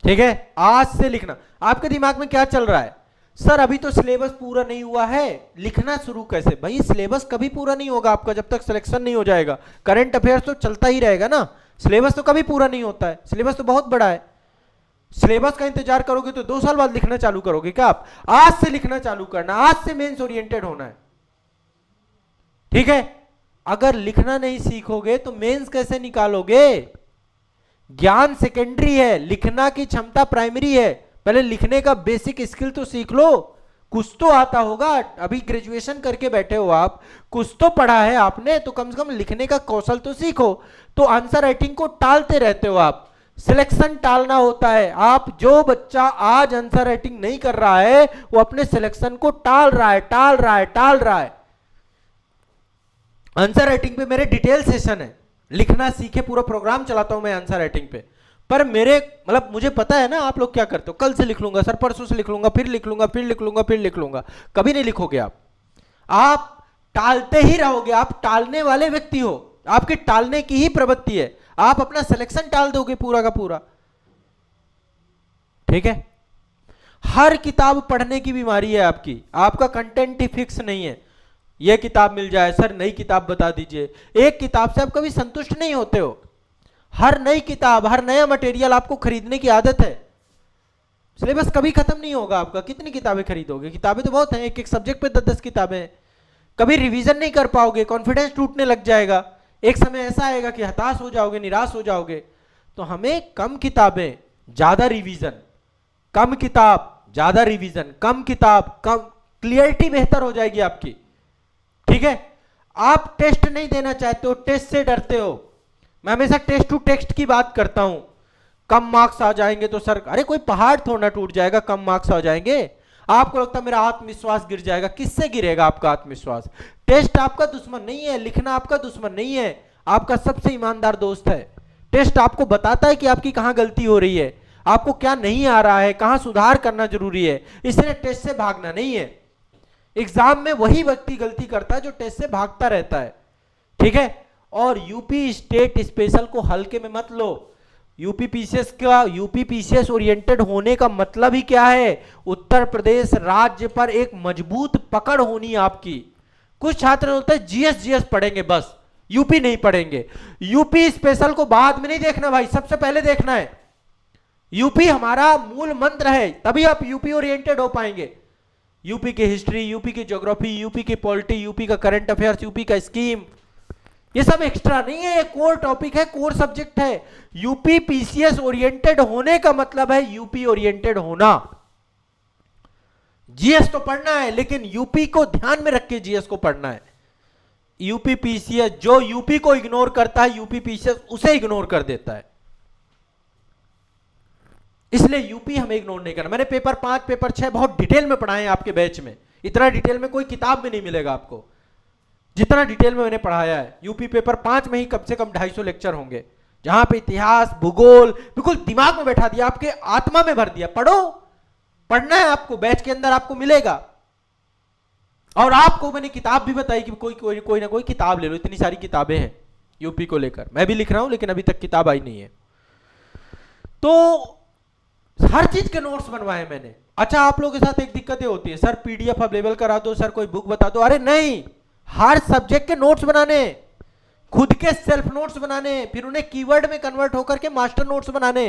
ठीक है? आज से लिखना। आपके दिमाग में क्या चल रहा है? सर अभी तो सिलेबस पूरा नहीं हुआ है, लिखना शुरू कैसे? भाई सिलेबस कभी पूरा नहीं होगा आपका जब तक सिलेक्शन नहीं हो जाएगा। करंट अफेयर्स तो चलता ही रहेगा ना, सिलेबस तो कभी पूरा नहीं होता है। सिलेबस तो बहुत बड़ा है। सिलेबस का इंतजार करोगे तो 2 साल बाद लिखना चालू करोगे क्या आप? आज से लिखना चालू करना, आज से मेंस ओरिएंटेड होना है, ठीक है? अगर लिखना नहीं सीखोगे तो मेंस कैसे निकालोगे? ज्ञान सेकेंडरी है, लिखना की क्षमता प्राइमरी है। पहले लिखने का बेसिक स्किल तो सीख लो, कुछ तो आता होगा। अभी ग्रेजुएशन करके बैठे हो आप, कुछ तो पढ़ा है आपने, तो कम से कम लिखने का कौशल तो सीखो। तो आंसर राइटिंग को टालते रहते हो आप, सिलेक्शन टालना होता है। आप जो बच्चा आज आंसर राइटिंग नहीं कर रहा है वो अपने सिलेक्शन को टाल रहा है। आंसर राइटिंग पे मेरे डिटेल सेशन है, लिखना सीखे पूरा प्रोग्राम चलाता हूं मैं आंसर राइटिंग पे। पर मेरे मतलब मुझे पता है ना आप लोग क्या करते हो, कल से लिख लूंगा सर, परसों से लिख लूंगा, फिर लिख लूंगा, फिर लिख लूंगा, फिर लिख लूंगा। कभी नहीं लिखोगे आप टालते ही रहोगे। आप टालने वाले व्यक्ति हो, आपकी टालने की ही प्रवृत्ति है। आप अपना सिलेक्शन टाल दोगे पूरा का पूरा। ठीक है, हर किताब पढ़ने की बीमारी है आपकी, आपका कंटेंट ही फिक्स नहीं है। यह किताब मिल जाए सर, नई किताब बता दीजिए। एक किताब से आप कभी संतुष्ट नहीं होते हो। हर नई किताब, हर नया मटेरियल आपको खरीदने की आदत है। सिलेबस कभी खत्म नहीं होगा आपका, कितनी किताबें खरीदोगे? किताबें तो बहुत हैं, एक एक सब्जेक्ट पे 10-10 किताबें हैं। कभी रिवीजन नहीं कर पाओगे, कॉन्फिडेंस टूटने लग जाएगा। एक समय ऐसा आएगा कि हताश हो जाओगे, निराश हो जाओगे। तो हमें कम किताबें ज्यादा रिवीजन, कम किताब ज्यादा रिवीजन, कम किताब कम, क्लियरिटी बेहतर हो जाएगी आपकी। ठीक है, आप टेस्ट नहीं देना चाहते हो, टेस्ट से डरते हो। मैं हमेशा टेस्ट टू टेक्स्ट की बात करता हूं। कम मार्क्स आ जाएंगे तो सर, अरे कोई पहाड़ थोड़ा टूट जाएगा, कम मार्क्स आ जाएंगे। आपको लगता है मेरा आत्मविश्वास गिर जाएगा, किससे गिरेगा आपका आत्मविश्वास? टेस्ट आपका दुश्मन नहीं है, लिखना आपका दुश्मन नहीं है, आपका सबसे ईमानदार दोस्त है। टेस्ट आपको बताता है कि आपकी कहां गलती हो रही है, आपको क्या नहीं आ रहा है, कहां सुधार करना जरूरी है। इसलिए टेस्ट से भागना नहीं है। एग्जाम में वही व्यक्ति गलती करता है जो टेस्ट से भागता रहता है। ठीक है, और यूपी स्टेट स्पेशल को हल्के में मत लो। यूपी पीसीएस ओरिएंटेड होने का मतलब ही क्या है? उत्तर प्रदेश राज्य पर एक मजबूत पकड़ होनी आपकी। कुछ छात्र होते हैं जीएस पढ़ेंगे बस, यूपी नहीं पढ़ेंगे। यूपी स्पेशल को बाद में नहीं देखना भाई, सबसे पहले देखना है यूपी हमारा मूल मंत्र है, तभी आप यूपी ओरिएंटेड हो पाएंगे। यूपी की हिस्ट्री, यूपी की ज्योग्राफी, यूपी की पॉलिटी, यूपी का करंट अफेयर्स, यूपी का स्कीम, ये सब एक्स्ट्रा नहीं है, ये कोर टॉपिक है, कोर सब्जेक्ट है। यूपी पीसीएस ओरिएंटेड होने का मतलब है यूपी ओरिएंटेड होना। जीएस तो पढ़ना है, लेकिन यूपी को ध्यान में रख के जीएस को पढ़ना है। यूपी पीसीएस जो यूपी को इग्नोर करता है, यूपी पीसीएस उसे इग्नोर कर देता है। इसलिए यूपी हमें इग्नोर नहीं करना। मैंने पेपर 5 पेपर 6 बहुत डिटेल में पढ़ाए हैं आपके बैच में, इतना डिटेल में कोई किताब में नहीं मिलेगा आपको जितना डिटेल में मैंने पढ़ाया है। यूपी पेपर 5 में ही कम से कम 250 लेक्चर होंगे, जहां पे इतिहास भूगोल बिल्कुल दिमाग में बैठा दिया, आपके आत्मा में भर दिया। पढ़ो, पढ़ना है आपको, बैच के अंदर आपको मिलेगा। और आपको मैंने किताब भी बताई कि कोई ना कोई किताब ले लो, इतनी सारी किताबें हैं यूपी को लेकर। मैं भी लिख रहा हूं, लेकिन अभी तक किताब आई नहीं है। तो हर चीज के नोट्स बनवाए मैंने। अच्छा, आप लोगों के साथ एक दिक्कत ये होती है, सर पीडीएफ अवेलेबल करा दो, सर कोई बुक बता दो। अरे नहीं, हर सब्जेक्ट के नोट्स बनाने, खुद के सेल्फ नोट्स बनाने, फिर उन्हें कीवर्ड में कन्वर्ट होकर के मास्टर नोट्स बनाने।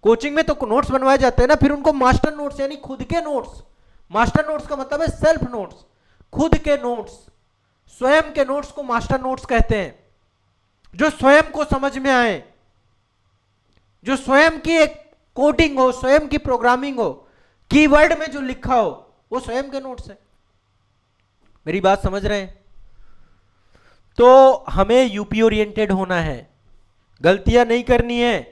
कोचिंग में तो नोट्स बनवाए जाते हैं ना, फिर उनको मास्टर नोट्स यानी खुद के नोट्स। मास्टर नोट्स का मतलब है सेल्फ नोट्स, खुद के नोट्स, स्वयं के नोट्स को मास्टर नोट्स कहते हैं। जो स्वयं को समझ में आए, जो स्वयं की एक कोडिंग हो, स्वयं की प्रोग्रामिंग हो, कीवर्ड में जो लिखा हो, वो स्वयं के नोट्स है। मेरी बात समझ रहे हैं? तो हमें यूपी ओरिएंटेड होना है, गलतियां नहीं करनी है,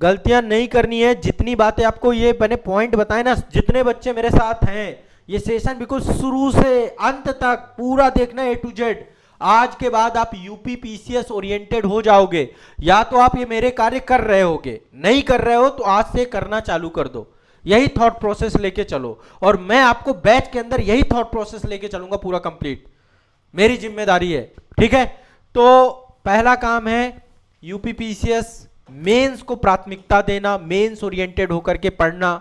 गलतियां नहीं करनी है। जितनी बातें आपको ये मैंने पॉइंट बताए ना, जितने बच्चे मेरे साथ हैं, ये सेशन बिल्कुल शुरू से अंत तक पूरा देखना, ए टू जेड। आज के बाद आप यूपी पीसीएस ओरिएंटेड हो जाओगे। या तो आप ये मेरे कार्य कर रहे होगे, नहीं कर रहे हो तो आज से करना चालू कर दो। यही थॉट प्रोसेस लेके चलो, और मैं आपको बैच के अंदर यही थॉट प्रोसेस लेके चलूंगा पूरा कंप्लीट, मेरी जिम्मेदारी है। ठीक है, तो पहला काम है यूपी पीसीएस मेंस को प्राथमिकता देना, मेंस ओरिएंटेड होकर के पढ़ना।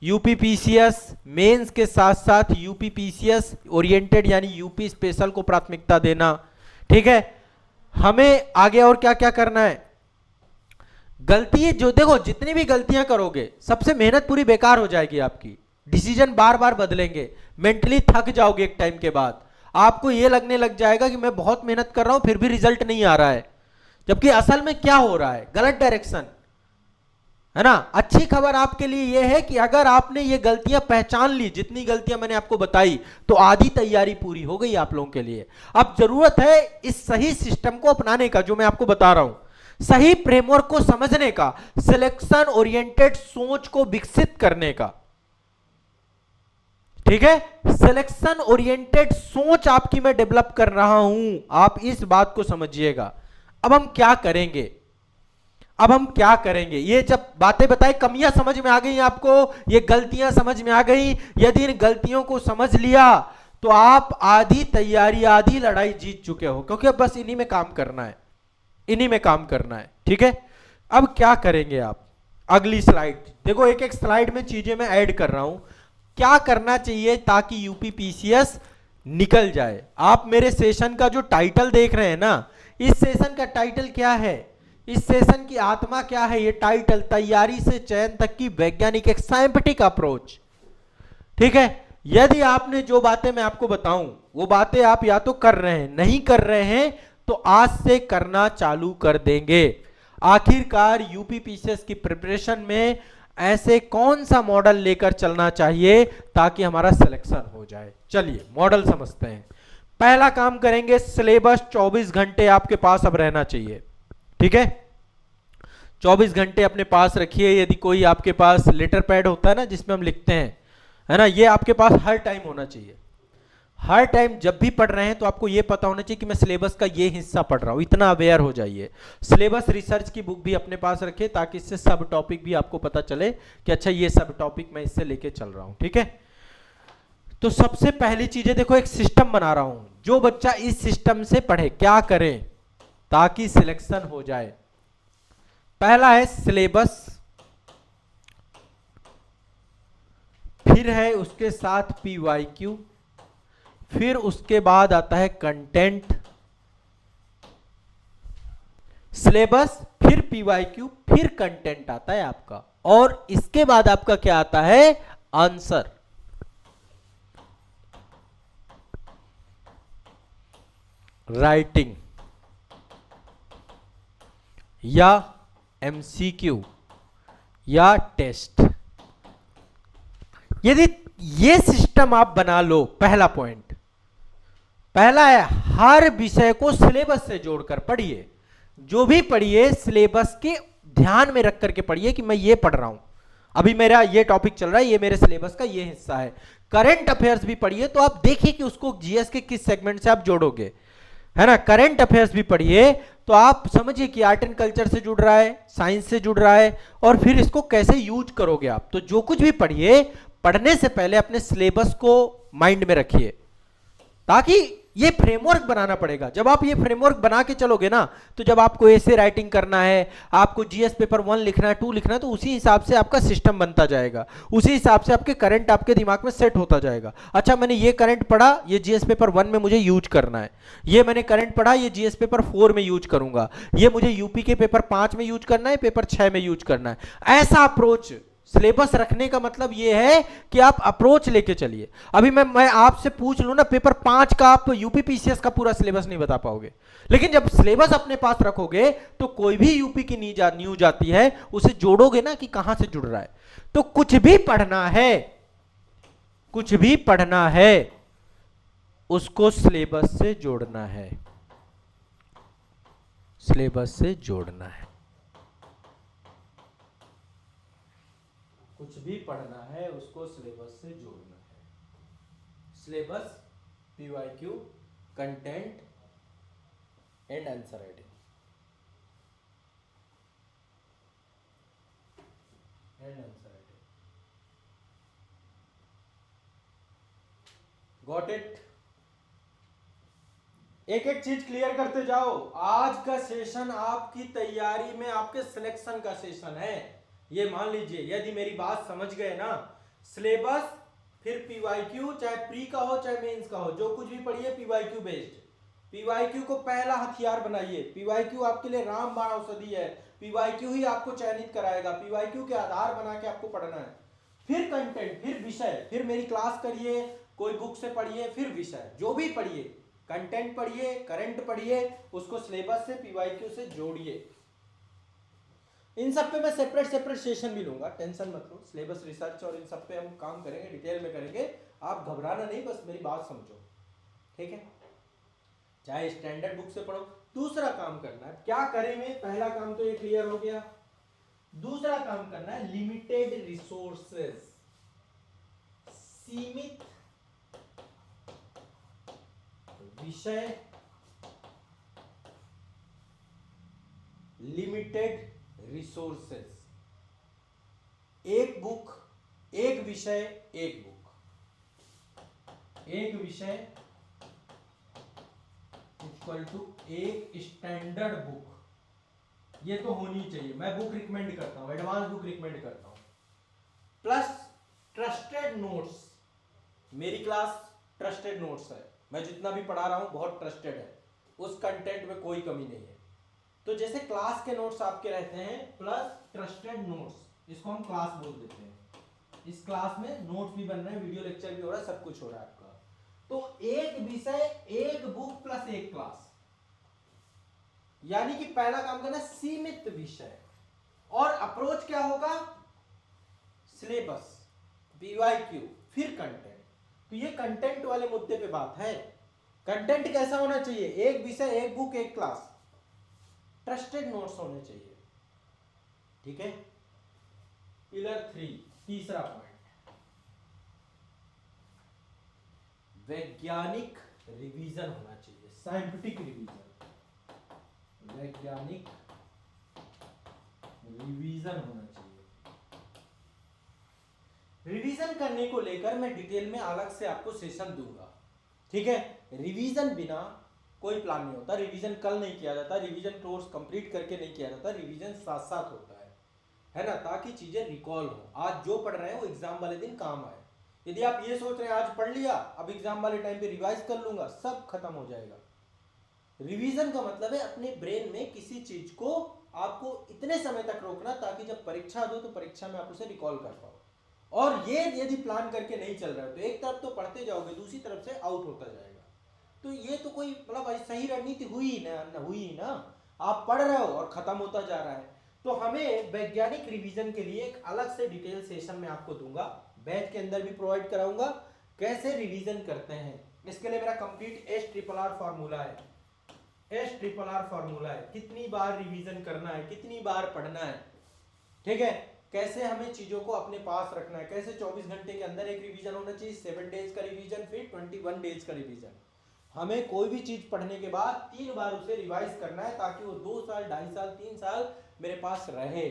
यूपी पीसीएस मेंस के साथ साथ यूपी पीसीएस ओरिएंटेड यानी यूपी स्पेशल को प्राथमिकता देना। ठीक है, हमें आगे और क्या क्या करना है? गलती जो देखो, जितनी भी गलतियां करोगे, सबसे मेहनत पूरी बेकार हो जाएगी आपकी, डिसीजन बार बार बदलेंगे, मेंटली थक जाओगे एक टाइम के बाद। आपको ये लगने लग जाएगा कि मैं बहुत मेहनत कर रहा हूं फिर भी रिजल्ट नहीं आ रहा है, जबकि असल में क्या हो रहा है, गलत डायरेक्शन है ना। अच्छी खबर आपके लिए यह है कि अगर आपने ये गलतियां पहचान ली, जितनी गलतियां मैंने आपको बताई, तो आधी तैयारी पूरी हो गई आप लोगों के लिए। अब जरूरत है इस सही सिस्टम को अपनाने का जो मैं आपको बता रहा हूं, सही फ्रेमवर्क को समझने का, सिलेक्शन ओरिएंटेड सोच को विकसित करने का। ठीक है, सिलेक्शन ओरिएंटेड सोच आपकी मैं डेवलप कर रहा हूं, आप इस बात को समझिएगा। अब हम क्या करेंगे, अब हम क्या करेंगे, ये जब बातें बताई, कमियां समझ में आ गई आपको, ये गलतियां समझ में आ गई। यदि इन गलतियों को समझ लिया तो आप आधी तैयारी आधी लड़ाई जीत चुके हो, क्योंकि अब बस इन्हीं में काम करना है, इन्हीं में काम करना है। ठीक है, अब क्या करेंगे आप, अगली स्लाइड देखो, एक एक स्लाइड में चीजें मैं ऐड कर रहा हूं, क्या करना चाहिए ताकि यूपी पीसीएस निकल जाए। आप मेरे सेशन का जो टाइटल देख रहे हैं ना, इस सेशन का टाइटल क्या है, इस सेशन की आत्मा क्या है, ये टाइटल तैयारी से चयन तक की वैज्ञानिक एक साइंटिफिक अप्रोच। ठीक है, यदि आपने जो बातें मैं आपको बताऊं वो बातें आप या तो कर रहे हैं, नहीं कर रहे हैं तो आज से करना चालू कर देंगे। आखिरकार यूपी पीसीएस की प्रिपरेशन में ऐसे कौन सा मॉडल लेकर चलना चाहिए ताकि हमारा सिलेक्शन हो जाए। चलिए मॉडल समझते हैं। पहला काम करेंगे, सिलेबस 24 घंटे आपके पास अब रहना चाहिए। ठीक है, 24 घंटे अपने पास रखिए। यदि कोई आपके पास लेटर पैड होता है ना जिसमें हम लिखते हैं, है ना, ये आपके पास हर टाइम होना चाहिए। हर टाइम जब भी पढ़ रहे हैं तो आपको ये पता होना चाहिए कि मैं सिलेबस का ये हिस्सा पढ़ रहा हूं, इतना अवेयर हो जाइए। सिलेबस रिसर्च की बुक भी अपने पास रखिए ताकि इससे सब टॉपिक भी आपको पता चले कि अच्छा ये सब टॉपिक मैं इससे लेके चल रहा हूं। ठीक है, तो सबसे पहली चीजें देखो, एक सिस्टम बना रहा हूं, जो बच्चा इस सिस्टम से पढ़े क्या करें ताकि सिलेक्शन हो जाए। पहला है सिलेबस, फिर है उसके साथ पीवाईक्यू, फिर उसके बाद आता है कंटेंट। सिलेबस, फिर पीवाईक्यू, फिर कंटेंट आता है आपका, और इसके बाद आपका क्या आता है, आंसर। राइटिंग या एमसीक्यू या टेस्ट। यदि ये सिस्टम आप बना लो, पहला पॉइंट, पहला है हर विषय को सिलेबस से जोड़कर पढ़िए। जो भी पढ़िए सिलेबस के ध्यान में रख करके पढ़िए कि मैं ये पढ़ रहा हूं, अभी मेरा ये टॉपिक चल रहा है, ये मेरे सिलेबस का ये हिस्सा है। करंट अफेयर्स भी पढ़िए तो आप देखिए कि उसको जीएस के किस सेगमेंट से आप जोड़ोगे, है ना। करंट अफेयर्स भी पढ़िए तो आप समझिए कि आर्ट एंड कल्चर से जुड़ रहा है, साइंस से जुड़ रहा है, और फिर इसको कैसे यूज करोगे आप। तो जो कुछ भी पढ़िए, पढ़ने से पहले अपने सिलेबस को माइंड में रखिए, ताकि ये फ्रेमवर्क बनाना पड़ेगा। जब आप ये फ्रेमवर्क बना के चलोगे ना, तो जब आपको ऐसे राइटिंग करना है, आपको जीएस पेपर 1 लिखना है, 2 लिखना है, तो उसी हिसाब से आपका सिस्टम बनता जाएगा, उसी हिसाब से आपके करंट आपके दिमाग में सेट होता जाएगा। अच्छा, मैंने ये करंट पढ़ा, ये जीएस पेपर 1 में मुझे यूज करना है, ये मैंने करंट पढ़ा, ये जीएस पेपर 4 में यूज करूंगा, ये मुझे यूपी के पेपर 5 में यूज करना है, पेपर 6 में यूज करना है। ऐसा अप्रोच, सिलेबस रखने का मतलब यह है कि आप अप्रोच लेके चलिए। अभी मैं आपसे पूछ लूं ना, पेपर 5 का आप यूपी पीसीएस का पूरा सिलेबस नहीं बता पाओगे, लेकिन जब सिलेबस अपने पास रखोगे तो कोई भी यूपी की न्यूज आती है उसे जोड़ोगे ना कि कहां से जुड़ रहा है। तो कुछ भी पढ़ना है, कुछ भी पढ़ना है, उसको सिलेबस से जोड़ना है, सिलेबस से जोड़ना है। कुछ भी पढ़ना है उसको सिलेबस से जोड़ना है। Syllabus, PYQ, content and answer writing, got it. एक एक चीज क्लियर करते जाओ। आज का सेशन आपकी तैयारी में आपके सिलेक्शन का सेशन है। ये मान लीजिए, यदि मेरी बात समझ गए ना, सिलेबस फिर पीवाईक्यू, चाहे प्री का हो चाहे मेंस का हो, जो कुछ भी पढ़िए पीवाईक्यू बेस्ड। पीवाईक्यू को पहला हथियार बनाइए। पीवाईक्यू आपके लिए रामबाण औषधि है, पीवाईक्यू ही आपको चयनित कराएगा, पीवाईक्यू के आधार बना के आपको पढ़ना है। फिर कंटेंट, फिर विषय, फिर मेरी क्लास करिए, कोई बुक से पढ़िए, फिर विषय, जो भी पढ़िए, कंटेंट पढ़िए, करंट पढ़िए, उसको सिलेबस से पीवाईक्यू से जोड़िए। इन सब पे मैं सेपरेट सेशन भी लूंगा, टेंशन मत लो। सिलेबस रिसर्च और इन सब पे हम काम करेंगे, डिटेल में करेंगे, आप घबराना नहीं, बस मेरी बात समझो, ठीक है। चाहे स्टैंडर्ड बुक से पढ़ो। दूसरा काम करना है, क्या करेंगे, पहला काम तो ये क्लियर हो गया। दूसरा काम करना है लिमिटेड रिसोर्सेज, सीमित विषय, लिमिटेड रिसोर्सेज। एक बुक, एक विषय, एक बुक, एक विषय इक्वल टू एक स्टैंडर्ड बुक। ये तो होनी चाहिए, मैं बुक रिकमेंड करता हूं, एडवांस बुक रिकमेंड करता हूं। प्लस ट्रस्टेड नोट्स, मेरी क्लास ट्रस्टेड नोट्स है, मैं जितना भी पढ़ा रहा हूं बहुत ट्रस्टेड है, उस कंटेंट में कोई कमी नहीं है। तो जैसे क्लास के नोट्स आपके रहते हैं प्लस ट्रस्टेड नोट्स, इसको हम क्लास बोल देते हैं। इस क्लास में नोट्स भी बन रहे हैं, वीडियो लेक्चर भी हो रहा है, सब कुछ हो रहा है आपका। तो एक विषय, एक बुक प्लस एक क्लास, यानी कि पहला काम करना सीमित विषय, और अप्रोच क्या होगा, सिलेबस, पीवाईक्यू, फिर कंटेंट। तो ये कंटेंट वाले मुद्दे पे बात है। कंटेंट कैसा होना चाहिए, एक विषय, एक बुक, एक क्लास, ट्रस्टेड नोट्स होने चाहिए, ठीक है। पिलर 3, तीसरा पॉइंट, वैज्ञानिक रिवीजन होना चाहिए, साइंटिफिक रिवीजन, वैज्ञानिक रिवीजन होना चाहिए। रिवीजन करने को लेकर मैं डिटेल में अलग से आपको सेशन दूंगा, ठीक है। रिवीजन बिना कोई प्लान नहीं होता, रिवीजन कल नहीं किया जाता, रिवीजन कोर्स कंप्लीट करके नहीं किया जाता, रिवीजन साथ साथ होता है ना, ताकि चीजें रिकॉल हो, आज जो पढ़ रहे हैं वो एग्जाम वाले दिन काम आए। यदि आप ये सोच रहे हैं आज पढ़ लिया, अब एग्जाम वाले टाइम पे रिवाइज कर लूंगा, सब खत्म हो जाएगा। रिवीजन का मतलब है अपने ब्रेन में किसी चीज को आपको इतने समय तक रोकना ताकि जब परीक्षा दो तो परीक्षा में आप उसे रिकॉल कर पाओ। और ये यदि प्लान करके नहीं चल रहा है तो एक तरफ तो पढ़ते जाओगे, दूसरी तरफ से आउट होता जाएगा। तो ये तो कोई मतलब सही रणनीति हुई ना, आप पढ़ रहे हो और खत्म होता जा रहा है। तो हमें वैज्ञानिक रिवीजन के लिए एक अलग से डिटेल सेशन में आपको दूंगा, बैच के अंदर भी प्रोवाइड कराऊंगा कैसे रिवीजन करते हैं। इसके लिए मेरा कंप्लीट SRRR फॉर्मूला है, SRRR फॉर्मूला है, कितनी बार रिवीजन करना है, कितनी बार पढ़ना है, ठीक है। कैसे हमें चीजों को अपने पास रखना है, कैसे 24 घंटे के अंदर एक रिवीजन होना चाहिए, 7 डेज का रिवीजन, फिर 21 डेज का रिवीजन। हमें कोई भी चीज पढ़ने के बाद 3 बार उसे रिवाइज करना है ताकि वो 2 साल, 2.5 साल, 3 साल मेरे पास रहे।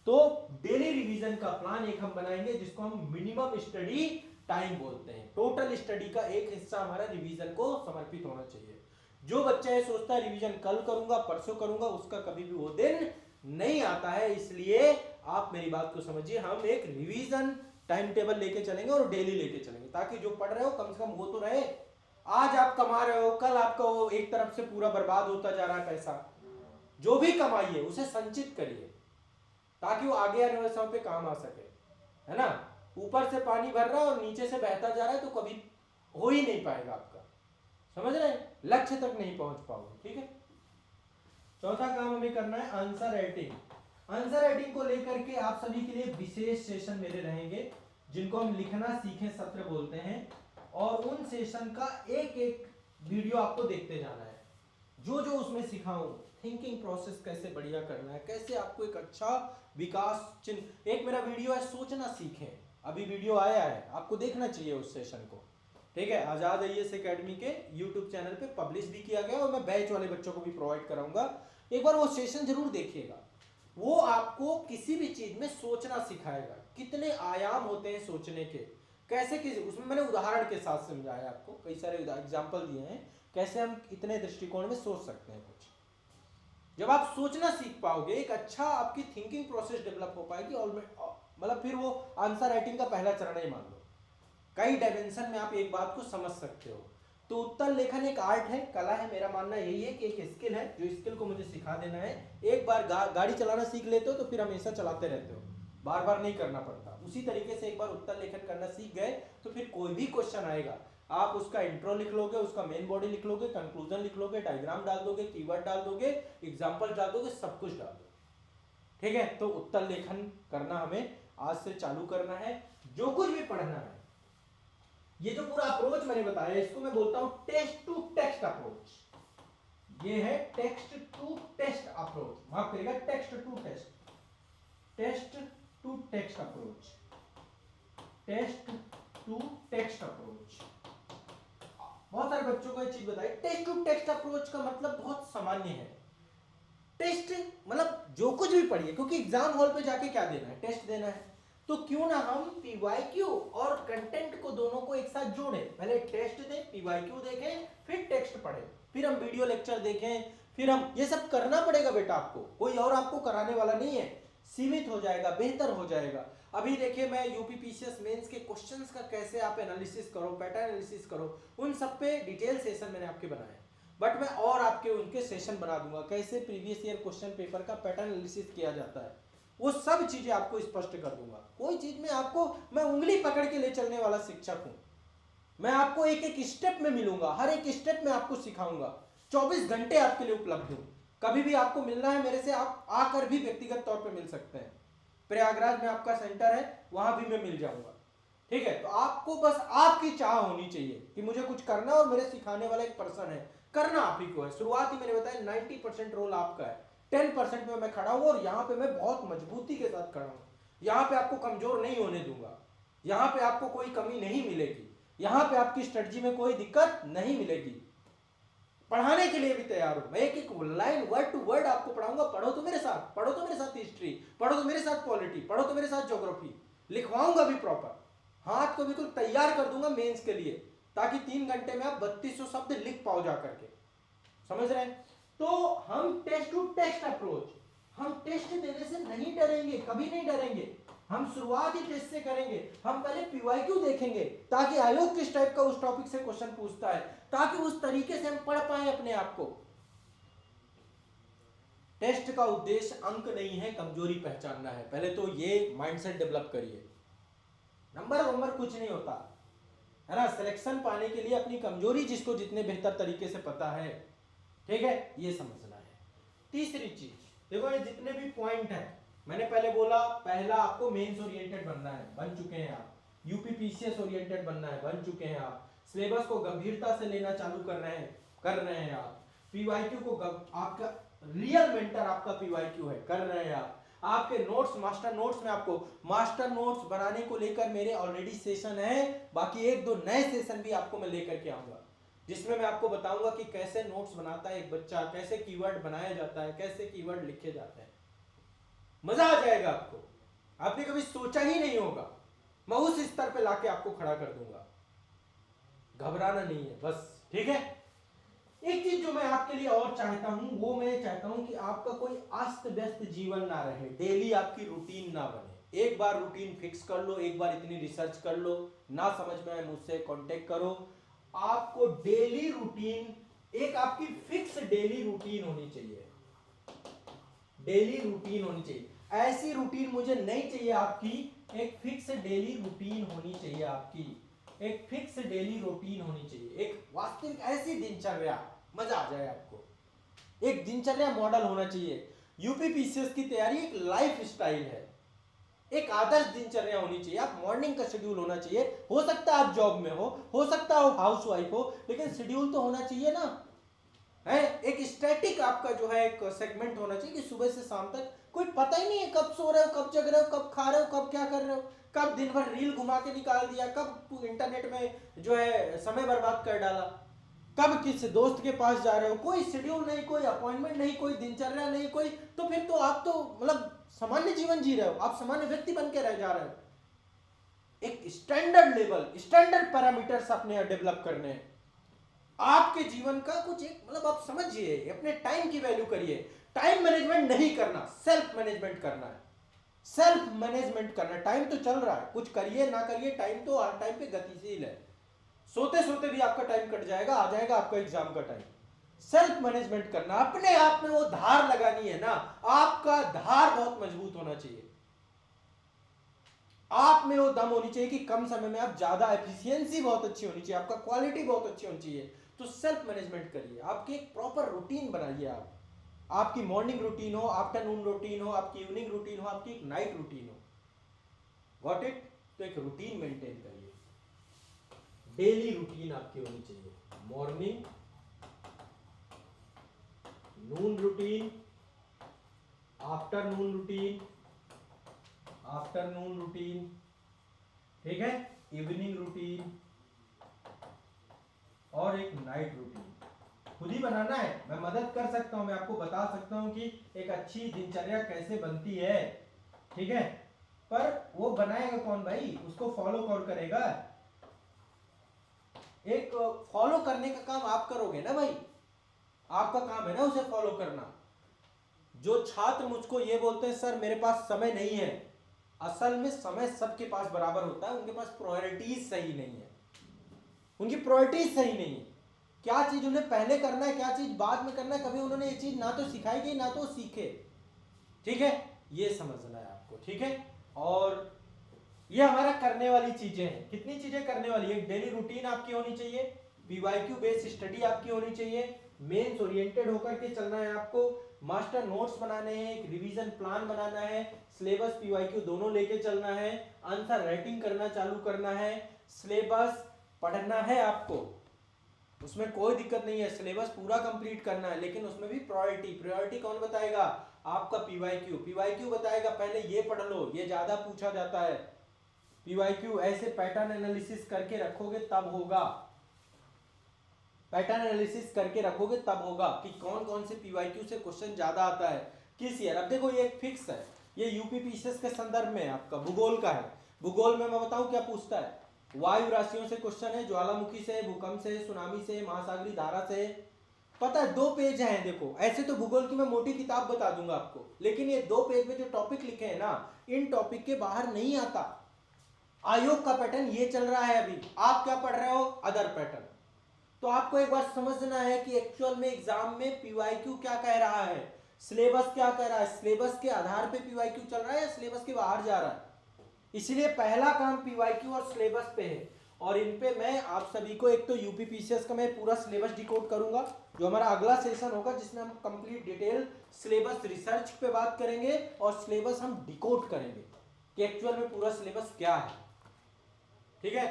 तो डेली रिवीजन का प्लान एक हम बनाएंगे जिसको हम मिनिमम स्टडी टाइम बोलते हैं। टोटल स्टडी का एक हिस्सा हमारा रिवीजन को समर्पित होना चाहिए। जो बच्चा ये सोचता है रिवीजन कल करूंगा, परसों करूंगा, उसका कभी भी वो दिन नहीं आता है। इसलिए आप मेरी बात को समझिए, हम एक रिवीजन टाइम टेबल लेके चलेंगे और डेली लेके चलेंगे ताकि जो पढ़ रहे हो कम से कम वो तो रहे। आज आप कमा रहे हो, कल आपका वो एक तरफ से पूरा बर्बाद होता जा रहा है पैसा। जो भी कमाइए उसे संचित करिए ताकि वो आगे आने वाले समय पे काम आ सके, है ना। ऊपर से पानी भर रहा है और नीचे से बहता जा रहा है तो कभी हो ही नहीं पाएगा आपका, समझ रहे हैं, लक्ष्य तक नहीं पहुंच पाओगे, ठीक है। चौथा काम हमें करना है आंसर राइटिंग। आंसर राइटिंग को लेकर के आप सभी के लिए विशेष सेशन मेरे रहेंगे जिनको हम लिखना सीखे सत्र बोलते हैं, और उन सेशन का एक एक वीडियो आपको देखते जाना है। जो जो उसमें सिखाऊं, थिंकिंग प्रोसेस कैसे बढ़िया करना है, कैसे आपको एक अच्छा विकास चिन्ह। एक मेरा वीडियो है सोचना सीखें, अभी वीडियो आया है, आपको देखना चाहिए उस सेशन को, ठीक है। आजाद IAS एकेडमी के यूट्यूब चैनल पे पब्लिश भी किया गया और मैं बैच वाले बच्चों को भी प्रोवाइड कराऊंगा। एक बार वो सेशन जरूर देखिएगा, वो आपको किसी भी चीज में सोचना सिखाएगा। कितने आयाम होते हैं सोचने के, कैसे किसी, उसमें मैंने उदाहरण के साथ समझाया आपको, कई सारे एग्जाम्पल दिए हैं कैसे हम इतने दृष्टिकोण में सोच सकते हैं कुछ। जब आप सोचना सीख पाओगे, एक अच्छा आपकी थिंकिंग प्रोसेस डेवलप हो पाएगी, और मतलब फिर वो आंसर राइटिंग का पहला चरण ही मान लो। कई डायमेंशन में आप एक बात को समझ सकते हो। तो उत्तर लेखन एक आर्ट है, कला है। मेरा मानना यही है कि एक स्किल है, जो स्किल को मुझे सिखा देना है। एक बार गाड़ी चलाना सीख लेते हो तो फिर हमेशा चलाते रहते हो, बार बार नहीं करना पड़ता। उसी तरीके से एक बार उत्तर लेखन करना सीख गए तो फिर कोई भी क्वेश्चन आएगा आप उसका इंट्रो लिख लोगे, उसका मेन बॉडी लिख लोगे, कंक्लूजन लिख लोगे, डायग्राम डाल दोगे, कीवर्ड डाल दोगे, एग्जाम्पल डाल दोगे, सब कुछ डाल दोगे। ठीक है, तो उत्तर लेखन करना हमें आज से चालू करना है। जो कुछ भी पढ़ना है, ये जो पूरा अप्रोच मैंने बताया इसको मैं बोलता हूं टेस्ट टू टेक्स्ट अप्रोच। ये है टेक्स्ट टू टेस्ट अप्रोच, माफ करिएगा, text to test, test to text approach, test to text approach. बहुत सारे बच्चों को ये चीज बताई, टेस्ट टू टेक्स्ट अप्रोच का मतलब बहुत सामान्य है। टेस्ट मतलब जो कुछ भी पढ़िए, क्योंकि एग्जाम हॉल पे जाके क्या देना है, टेस्ट देना है, तो क्यों ना हम पीवाईक्यू और कंटेंट को दोनों को एक साथ जोड़ें। पहले टेस्ट दें, पीवाईक्यू देखें, फिर टेक्स्ट पढ़ें, फिर हम वीडियो लेक्चर देखें, फिर हम ये सब करना पड़ेगा बेटा आपको, कोई और आपको कराने वाला नहीं है, सीमित हो जाएगा, बेहतर हो जाएगा। अभी देखिए मैं यूपीपीसीएस मेंस के क्वेश्चंस का कैसे आप एनालिसिस करो, पैटर्न एनालिसिस करो, उन सब पे डिटेल सेशन मैंने आपके बनाए, बट मैं और आपके उनके सेशन बना दूंगा, कैसे प्रीवियस ईयर क्वेश्चन पेपर का पैटर्न एनालिसिस किया जाता है, वो सब चीजें आपको स्पष्ट कर दूंगा। कोई चीज में आपको मैं उंगली पकड़ के ले चलने वाला शिक्षक हूं, मैं आपको एक एक स्टेप में मिलूंगा, हर एक स्टेप में आपको सिखाऊंगा, 24 घंटे आपके लिए उपलब्ध हूं। कभी भी आपको मिलना है मेरे से, आप आकर भी व्यक्तिगत तौर पर मिल सकते हैं, प्रयागराज में आपका सेंटर है, वहां भी मैं मिल जाऊंगा। ठीक है, तो आपको बस आपकी चाह होनी चाहिए कि मुझे कुछ करना और मेरे सिखाने वाला एक पर्सन है, करना आप ही को है। शुरुआत ही मैंने बताया 90% रोल आपका है, 10% में मैं खड़ा हूं, और यहां पे मैं बहुत मजबूती के साथ खड़ा हूं। यहां पे आपको कमजोर नहीं होने दूंगा, यहां पे आपको कोई कमी नहीं मिलेगी, यहां पे आपकी स्ट्रेटजी में कोई दिक्कत नहीं मिलेगी। पढ़ाने के लिए भी तैयार हूं मैं, एक एक लाइन वर्ड टू वर्ड आपको पढ़ाऊंगा। पढ़ो तो मेरे साथ, पढ़ो तो मेरे साथ हिस्ट्री, पढ़ो तो मेरे साथ पॉलिटी, पढ़ो तो मेरे साथ ज्योग्राफी, लिखवाऊंगा भी प्रॉपर, हाथ को बिल्कुल तैयार कर दूंगा मेंस के लिए, ताकि 3 घंटे में आप 3200 शब्द लिख पाओ जा करके। समझ रहे हैं? तो हम टेस्ट टू टेस्ट अप्रोच, हम टेस्ट देने से नहीं डरेंगे, कभी नहीं डरेंगे। हम शुरुआत ही टेस्ट से करेंगे। हम पहले पीवाईक्यू देखेंगे, ताकि आयोग किस टाइप का उस टॉपिक से क्वेश्चन पूछता है, ताकि उस तरीके से हम पढ़ पाए अपने आप को। टेस्ट का उद्देश्य अंक नहीं है, कमजोरी पहचानना है। पहले तो ये माइंडसेट डेवलप करिए, नंबर कुछ नहीं होता है ना। सिलेक्शन पाने के लिए अपनी कमजोरी जिसको जितने बेहतर तरीके से पता है, ठीक है, ये समझना है। तीसरी चीज देखो, ये जितने भी पॉइंट हैं, मैंने पहले बोला, पहला आपको मेंस ओरिएंटेड बनना है, बन चुके हैं आप। यूपीपीसीएस ओरिएंटेड बनना है, बन चुके हैं आप। सिलेबस को गंभीरता से लेना चालू कर रहे हैं आप। पीवाईक्यू को आपका रियल मेंटर आपका पीवाईक्यू है, कर रहे हैं आप। आपके नोट्स, मास्टर नोट्स में आपको मास्टर नोट्स बनाने को लेकर मेरे ऑलरेडी सेशन है, बाकी 1-2 नए सेशन भी आपको मैं लेकर के आऊंगा, जिसमें मैं आपको बताऊंगा कि कैसे नोट्स बनाता है एक बच्चा, कैसे कीवर्ड बनाया जाता है, कैसे कीवर्ड लिखे जाते हैं। मजा आ जाएगा आपको, आपने कभी सोचा ही नहीं होगा। मैं उस स्तर पे लाके आपको खड़ा कर दूंगा, घबराना नहीं है बस, ठीक है। एक चीज जो मैं आपके लिए और चाहता हूं, वो मैं चाहता हूं कि आपका कोई अस्त व्यस्त जीवन ना रहे, डेली आपकी रूटीन ना बने। एक बार रूटीन फिक्स कर लो, एक बार इतनी रिसर्च कर लो, ना समझ में आए मुझसे कांटेक्ट करो। आपको डेली रूटीन, एक आपकी फिक्स डेली रूटीन होनी चाहिए, डेली रूटीन होनी चाहिए। ऐसी रूटीन मुझे नहीं चाहिए आपकी, एक फिक्स डेली रूटीन होनी चाहिए आपकी, एक फिक्स डेली रूटीन होनी चाहिए, एक वास्तविक ऐसी दिनचर्या, मजा आ जाए आपको। एक दिनचर्या मॉडल होना चाहिए। यूपीपीसीएस की तैयारी एक लाइफ स्टाइल है, एक आदर्श दिनचर्या होनी चाहिए। आप मॉर्निंग का शेड्यूल होना चाहिए। हो सकता है आप जॉब में हो सकता है हाउसवाइफ हो, लेकिन शेड्यूल तो होना चाहिए ना, है। एक स्टैटिक आपका जो है एक सेगमेंट होना चाहिए कि सुबह से शाम तक कोई पता ही नहीं है कब सो रहे हो, कब जग रहे हो, कब खा रहे हो, कब क्या कर रहे हो, कब दिन भर रील घुमा के निकाल दिया, कब इंटरनेट में जो है समय बर्बाद कर डाला, कब किस दोस्त के पास जा रहे हो। कोई शेड्यूल नहीं, कोई अपॉइंटमेंट नहीं, कोई दिनचर्या नहीं, कोई, तो फिर तो आप तो मतलब सामान्य जीवन जी रहे हो, आप सामान्य व्यक्ति बन के रह जा रहे हो। एक स्टैंडर्ड लेवल, स्टैंडर्ड पैरामीटर्स अपने डेवलप करने हैं आपके जीवन का। कुछ एक मतलब आप समझिए, अपने टाइम की वैल्यू करिए। टाइम मैनेजमेंट नहीं करना, सेल्फ मैनेजमेंट करना है, सेल्फ मैनेजमेंट करना है। टाइम तो चल रहा है, कुछ करिए ना करिए, टाइम तो हर टाइम पे गतिशील है। सोते सोते भी आपका टाइम कट जाएगा, आ जाएगा आपका एग्जाम का टाइम। सेल्फ मैनेजमेंट करना, अपने आप में वो धार लगानी है ना, आपका धार बहुत मजबूत होना चाहिए। आप में वो दम होनी चाहिए कि कम समय में आप ज्यादा, एफिशिएंसी बहुत अच्छी होनी चाहिए, आपका क्वालिटी बहुत अच्छी होनी चाहिए। तो सेल्फ मैनेजमेंट करिए, आपकी एक प्रॉपर रूटीन बनाइए। आप आपकी मॉर्निंग रूटीन हो, आफ्टरनून रूटीन हो, आपकी इवनिंग रूटीन हो, आपकी एक नाइट रूटीन हो। Got it? तो एक रूटीन मेंटेन करिए, डेली रूटीन आपकी होनी चाहिए। Morning, noon routine, afternoon routine, afternoon routine, ठीक है, इवनिंग रूटीन और एक नाइट रूटीन। खुद ही बनाना है, मैं मदद कर सकता हूं, मैं आपको बता सकता हूं कि एक अच्छी दिनचर्या कैसे बनती है, ठीक है, पर वो बनाएगा कौन भाई, उसको फॉलो कौन करेगा? एक फॉलो करने का काम आप करोगे ना भाई, आपका काम है ना उसे फॉलो करना। जो छात्र मुझको ये बोलते हैं सर मेरे पास समय नहीं है, असल में समय सबके पास बराबर होता है, उनके पास प्रायोरिटीज सही नहीं है, उनकी प्रायोरिटीज सही नहीं है। क्या चीज उन्हें पहले करना है, क्या चीज बाद में करना है, कभी उन्होंने ये चीज ना तो सिखाई गई ना तो सीखे, ठीक है, ये समझना है आपको, ठीक है। और ये हमारा करने वाली चीजें हैं। कितनी चीजें करने वाली है? डेली रूटीन आपकी होनी चाहिए, पीवाईक्यू बेस्ड स्टडी आपकी होनी चाहिए, मेंस ओरिएंटेड होकर के चलना है आपको, मास्टर नोट्स बनाने हैं, एक रिवीजन प्लान बनाना है, सिलेबस पीवाईक्यू दोनों लेके चलना है, आंसर राइटिंग करना चालू करना है, सिलेबस पढ़ना है आपको, उसमें कोई दिक्कत नहीं है, सिलेबस पूरा कंप्लीट करना है, लेकिन उसमें भी प्रायोरिटी कौन बताएगा? आपका पीवाईक्यू बताएगा पहले ये पढ़ लो, ये ज्यादा पूछा जाता है। पीवाईक्यू ऐसे पैटर्न एनालिसिस करके रखोगे तब होगा, पैटर्न एनालिसिस करके रखोगे तब होगा कि कौन कौन से पीवाईक्यू से क्वेश्चन ज्यादा आता है किस ईयर। अब देखो ये एक फिक्स है, ये यूपीपीसीएस के संदर्भ में आपका भूगोल का है। भूगोल में मैं बताऊं क्या पूछता है? वायु राशियों से क्वेश्चन है, ज्वालामुखी से, भूकंप से, सुनामी से, महासागरी धारा से, पता है 2 पेज हैं। देखो ऐसे तो भूगोल की मैं मोटी किताब बता दूंगा आपको, लेकिन ये 2 पेज में जो टॉपिक लिखे हैं ना, इन टॉपिक के बाहर नहीं आता। आयोग का पैटर्न ये चल रहा है, अभी आप क्या पढ़ रहे हो? Other pattern. तो आपको एक बार समझना है कि एक्चुअल में एग्जाम में पीवाईक्यू क्या कह रहा है, सिलेबस क्या कह रहा है, सिलेबस के आधार पे पीवाईक्यू चल रहा है या सिलेबस के बाहर जा रहा है। इसलिए पहला काम पीवाईक्यू और सिलेबस पे है, और इन पे मैं आप सभी को एक तो यूपीपीसीएस का मैं पूरा सिलेबस डिकोड करूंगा, जो हमारा अगला सेशन होगा जिसमें हम कंप्लीट डिटेल सिलेबस रिसर्च पे बात करेंगे और सिलेबस हम डिकोड करेंगे कि एक्चुअल में पूरा सिलेबस क्या है, ठीक है,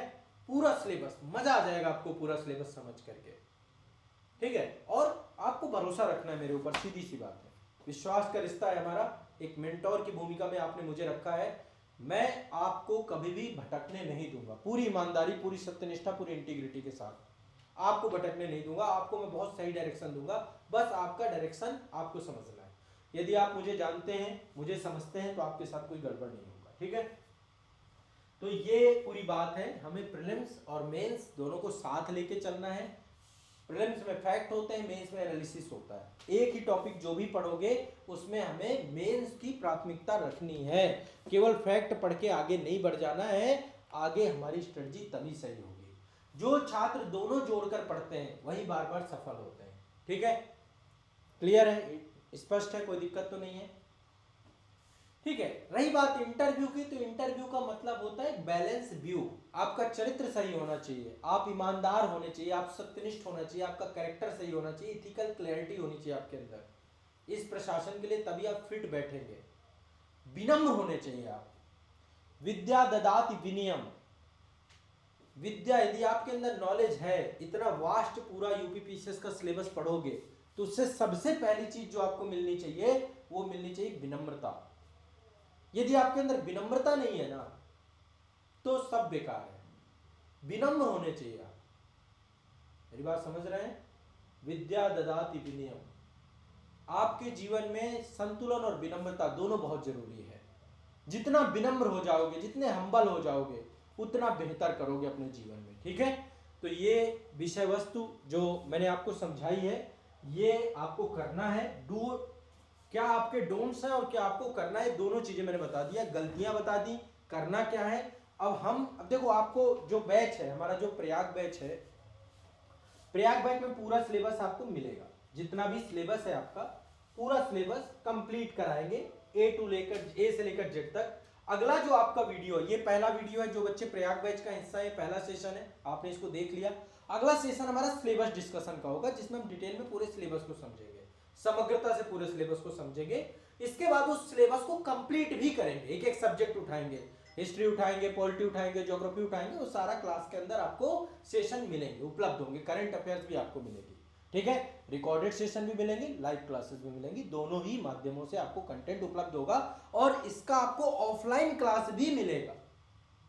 पूरा सिलेबस, मजा आ जाएगा आपको पूरा सिलेबस समझ करके, ठीक है। और आपको भरोसा रखना है मेरे ऊपर, सीधी सी बात है, विश्वास का रिश्ता है हमारा, एक मेंटोर की भूमिका में आपने मुझे रखा है, मैं आपको कभी भी भटकने नहीं दूंगा, पूरी ईमानदारी, पूरी सत्यनिष्ठा, पूरी इंटीग्रिटी के साथ आपको भटकने नहीं दूंगा, आपको मैं बहुत सही डायरेक्शन दूंगा, बस आपका डायरेक्शन आपको समझना है। यदि आप मुझे जानते हैं, मुझे समझते हैं, तो आपके साथ कोई गड़बड़ नहीं होगा, ठीक है। तो ये पूरी बात है, हमें प्रीलिम्स और मेंस दोनों को साथ लेके चलना है। प्रीलिम्स में फैक्ट होते हैं, मेंस में एनालिसिस होता है। एक ही टॉपिक जो भी पढ़ोगे उसमें हमें मेंस की प्राथमिकता रखनी है, केवल फैक्ट पढ़ के आगे नहीं बढ़ जाना है, आगे हमारी स्ट्रेटजी तभी सही होगी। जो छात्र दोनों जोड़कर पढ़ते हैं वही बार बार सफल होते हैं, ठीक है, क्लियर है, स्पष्ट है, कोई दिक्कत तो नहीं है, ठीक है। रही बात इंटरव्यू की, तो इंटरव्यू का मतलब होता है बैलेंस व्यू, आपका चरित्र सही होना चाहिए, आप ईमानदार होने चाहिए, आप सत्यनिष्ठ होना चाहिए, आपका कैरेक्टर सही होना चाहिए, इथिकल क्लैरिटी होनी चाहिए आपके अंदर इस प्रशासन के लिए, तभी आप फिट बैठेंगे। विनम्र होने चाहिए आप, विद्या ददाति विनयम, विद्या, यदि आपके अंदर नॉलेज है, इतना वास्ट पूरा यूपीपीसीएस का सिलेबस पढ़ोगे, तो उससे सबसे पहली चीज जो आपको मिलनी चाहिए वो मिलनी चाहिए विनम्रता। यदि आपके अंदर विनम्रता नहीं है ना, तो सब बेकार है, विनम्र होने चाहिए आप, मेरी बात समझ रहे हैं? विद्या ददाति विनयम, आपके जीवन में संतुलन और विनम्रता दोनों बहुत जरूरी है। जितना विनम्र हो जाओगे, जितने हम्बल हो जाओगे, उतना बेहतर करोगे अपने जीवन में, ठीक है। तो ये विषय वस्तु जो मैंने आपको समझाई है, ये आपको करना है। डू, क्या आपके डोंट्स हैं और क्या आपको करना है, दोनों चीजें मैंने बता दिया, गलतियां बता दी, करना क्या है। अब देखो, आपको जो बैच है हमारा, जो प्रयाग बैच है, प्रयाग बैच में पूरा सिलेबस आपको मिलेगा, जितना भी सिलेबस है आपका पूरा सिलेबस कंप्लीट कराएंगे, ए से लेकर जेड तक। अगला जो आपका वीडियो, ये पहला वीडियो है, जो बच्चे प्रयाग बैच का हिस्सा है, पहला सेशन है, आपने इसको देख लिया। अगला सेशन हमारा सिलेबस डिस्कशन का होगा, जिसमें हम डिटेल में पूरे सिलेबस को समझेंगे, समग्रता से पूरे सिलेबस को समझेंगे। इसके बाद उस सिलेबस को कंप्लीट भी करेंगे, एक एक सब्जेक्ट उठाएंगे, हिस्ट्री उठाएंगे, पॉलिटी उठाएंगे, ज्योग्राफी उठाएंगे, वो सारा क्लास के अंदर आपको सेशन मिलेंगे, उपलब्ध होंगे, करंट अफेयर्स भी आपको मिलेगी, ठीक है। रिकॉर्डेड सेशन भी मिलेंगे, लाइव क्लासेस भी मिलेंगी, दोनों ही माध्यमों से आपको कंटेंट उपलब्ध होगा। और इसका आपको ऑफलाइन क्लास भी मिलेगा।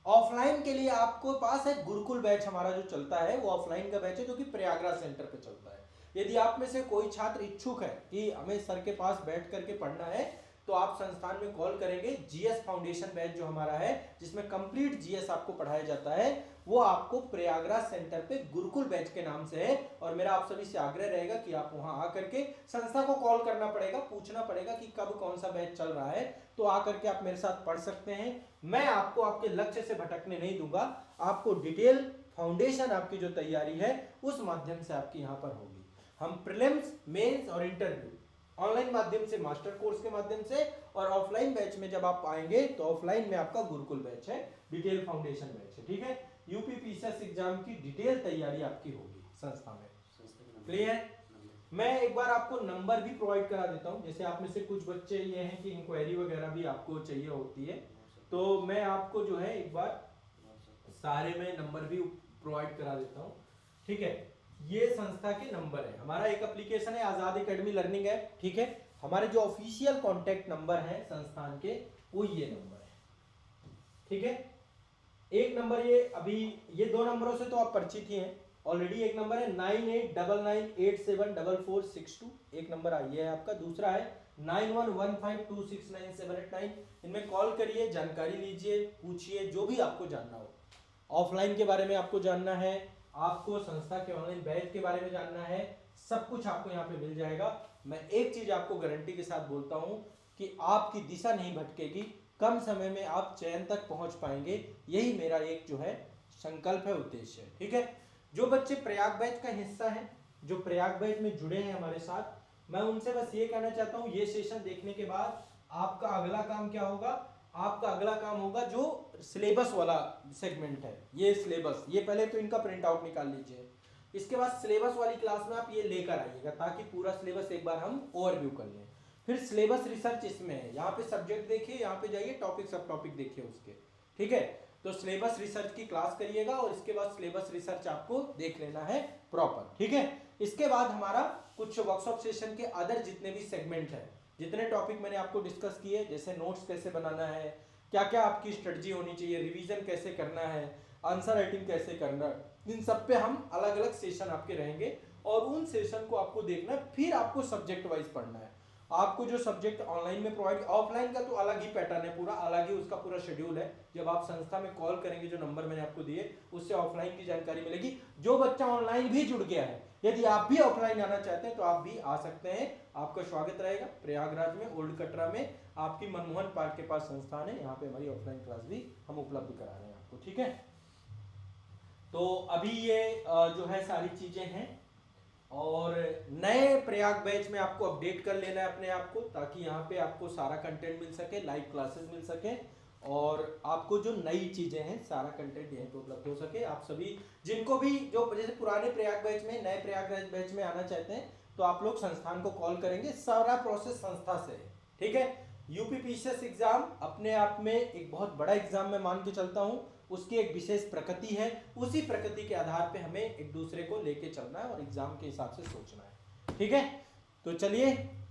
ऑफलाइन के लिए आपको पास है गुरुकुल बैच हमारा जो चलता है, वो ऑफलाइन का बैच है, जो कि प्रयागराज सेंटर पे चलता है। यदि आप में से कोई छात्र इच्छुक है कि हमें सर के पास बैठ करके पढ़ना है, तो आप संस्थान में कॉल करेंगे। जीएस फाउंडेशन बैच जो हमारा है, जिसमें कंप्लीट जीएस आपको पढ़ाया जाता है, वो आपको प्रयागराज सेंटर पे गुरुकुल बैच के नाम से है। और मेरा आप सभी से आग्रह रहेगा कि आप वहां आकर के संस्था को कॉल करना पड़ेगा, पूछना पड़ेगा कि कब कौन सा बैच चल रहा है, तो आकर के आप मेरे साथ पढ़ सकते हैं। मैं आपको आपके लक्ष्य से भटकने नहीं दूंगा, आपको डिटेल फाउंडेशन आपकी जो तैयारी है उस माध्यम से आपकी यहाँ पर होगी। हम प्रीलिम्स, मेंस और इंटरव्यू ऑनलाइन माध्यम से, मास्टर कोर्स के माध्यम से, और ऑफलाइन बैच में जब आप आएंगे तो ऑफलाइन में आपका गुरुकुल बैच है, डिटेल फाउंडेशन बैच है, ठीक है। यूपी पीसीएस एग्जाम की डिटेल तैयारी आपकी होगी संस्था में, क्लियर। मैं एक बार आपको नंबर भी प्रोवाइड करा देता हूं, जैसे आप में से कुछ बच्चे ये हैं कि इंक्वायरी वगैरह भी आपको चाहिए होती है, तो मैं आपको जो है एक बार सारे में नंबर भी प्रोवाइड करा देता हूं, ठीक है। ये संस्था के नंबर है। हमारा एक एप्लीकेशन है आजाद एकेडमी लर्निंग ऐप, ठीक है। हमारे जो ऑफिशियल कांटेक्ट नंबर है संस्थान के, वो ये नंबर है, ठीक है। एक नंबर ये अभी, ये दो नंबरों से तो आप परिचित ही हैं ऑलरेडी। एक नंबर है 9899874462, एक नंबर आई है आपका। दूसरा है 9115269789। इनमें कॉल करिए, जानकारी लीजिए, पूछिए जो भी आपको जानना हो। ऑफलाइन के बारे में आपको जानना है, आपको संस्था के ऑनलाइन बैच के बारे में जानना है, सब कुछ आपको यहाँ पे मिल जाएगा। मैं एक चीज आपको गारंटी के साथ बोलता हूँ कि आपकी दिशा नहीं भटकेगी, कम समय में आप चयन तक पहुंच पाएंगे। यही मेरा एक जो है संकल्प है, उद्देश्य है, ठीक है। जो बच्चे प्रयाग बैच का हिस्सा हैं, जो प्रयाग बैच में जुड़े हैं हमारे साथ, मैं उनसे बस ये कहना चाहता हूँ, ये सेशन देखने के बाद आपका अगला काम क्या होगा? आपका अगला काम होगा जो सिलेबस वाला सेगमेंट है, ये सिलेबस, ये पहले तो इनका प्रिंट आउट निकाल लीजिए। इसके बाद सिलेबस वाली क्लास में आप ये लेकर आइएगा, ताकि पूरा सिलेबस एक बार हम ओवरव्यू कर लें। फिर सिलेबस रिसर्च इसमें है, यहाँ पे सब्जेक्ट देखिए, यहाँ पे जाइए, टॉपिक सब टॉपिक देखिए उसके, ठीक है। तो सिलेबस रिसर्च की क्लास करिएगा, और इसके बाद सिलेबस रिसर्च आपको देख लेना है प्रॉपर, ठीक है। इसके बाद हमारा कुछ वर्कशॉप सेशन के अदर जितने भी सेगमेंट है, जितने टॉपिक मैंने आपको डिस्कस किए, जैसे नोट्स कैसे बनाना है, क्या क्या आपकी स्ट्रेटजी होनी चाहिए, रिवीजन कैसे करना है, आंसर राइटिंग कैसे करना है, इन सब पे हम अलग अलग सेशन आपके रहेंगे, और उन सेशन को आपको देखना है। फिर आपको सब्जेक्ट वाइज पढ़ना है। आपको जो सब्जेक्ट ऑनलाइन में प्रोवाइड, ऑफलाइन का तो अलग ही पैटर्न है, पूरा अलग ही उसका पूरा शेड्यूल है। जब आप संस्था में कॉल करेंगे, जो नंबर मैंने आपको दिए, उससे ऑफलाइन की जानकारी मिलेगी। जो बच्चा ऑनलाइन भी जुड़ गया है, यदि आप भी ऑफलाइन आना चाहते हैं तो आप भी आ सकते हैं, आपका स्वागत रहेगा। प्रयागराज में, ओल्ड कटरा में आपकी मनमोहन पार्क के पास संस्थान है, यहाँ पे हमारी ऑफलाइन क्लास भी हम उपलब्ध करा रहे हैं आपको, ठीक है। तो अभी ये जो है सारी चीजें हैं, और नए प्रयाग बैच में आपको अपडेट कर लेना है अपने आप को, ताकि यहाँ पे आपको सारा कंटेंट मिल सके, लाइव क्लासेस मिल सके, और आपको जो नई चीजें हैं सारा कंटेंट यहीं पे उपलब्ध हो सके। आप सभी जिनको भी, जो जैसे पुराने प्रयाग बैच में, नए प्रयाग बैच में आना चाहते हैं, तो आप लोग संस्थान को कॉल करेंगे, सारा प्रोसेस संस्था से है, ठीक है। यूपी पीसीएस एग्जाम अपने आप में एक बहुत बड़ा एग्जाम में मान के चलता हूँ, उसकी एक विशेष प्रकृति है, उसी प्रकृति के आधार पे हमें एक दूसरे को लेके चलना है और एग्जाम के हिसाब से सोचना है, ठीक है। तो चलिए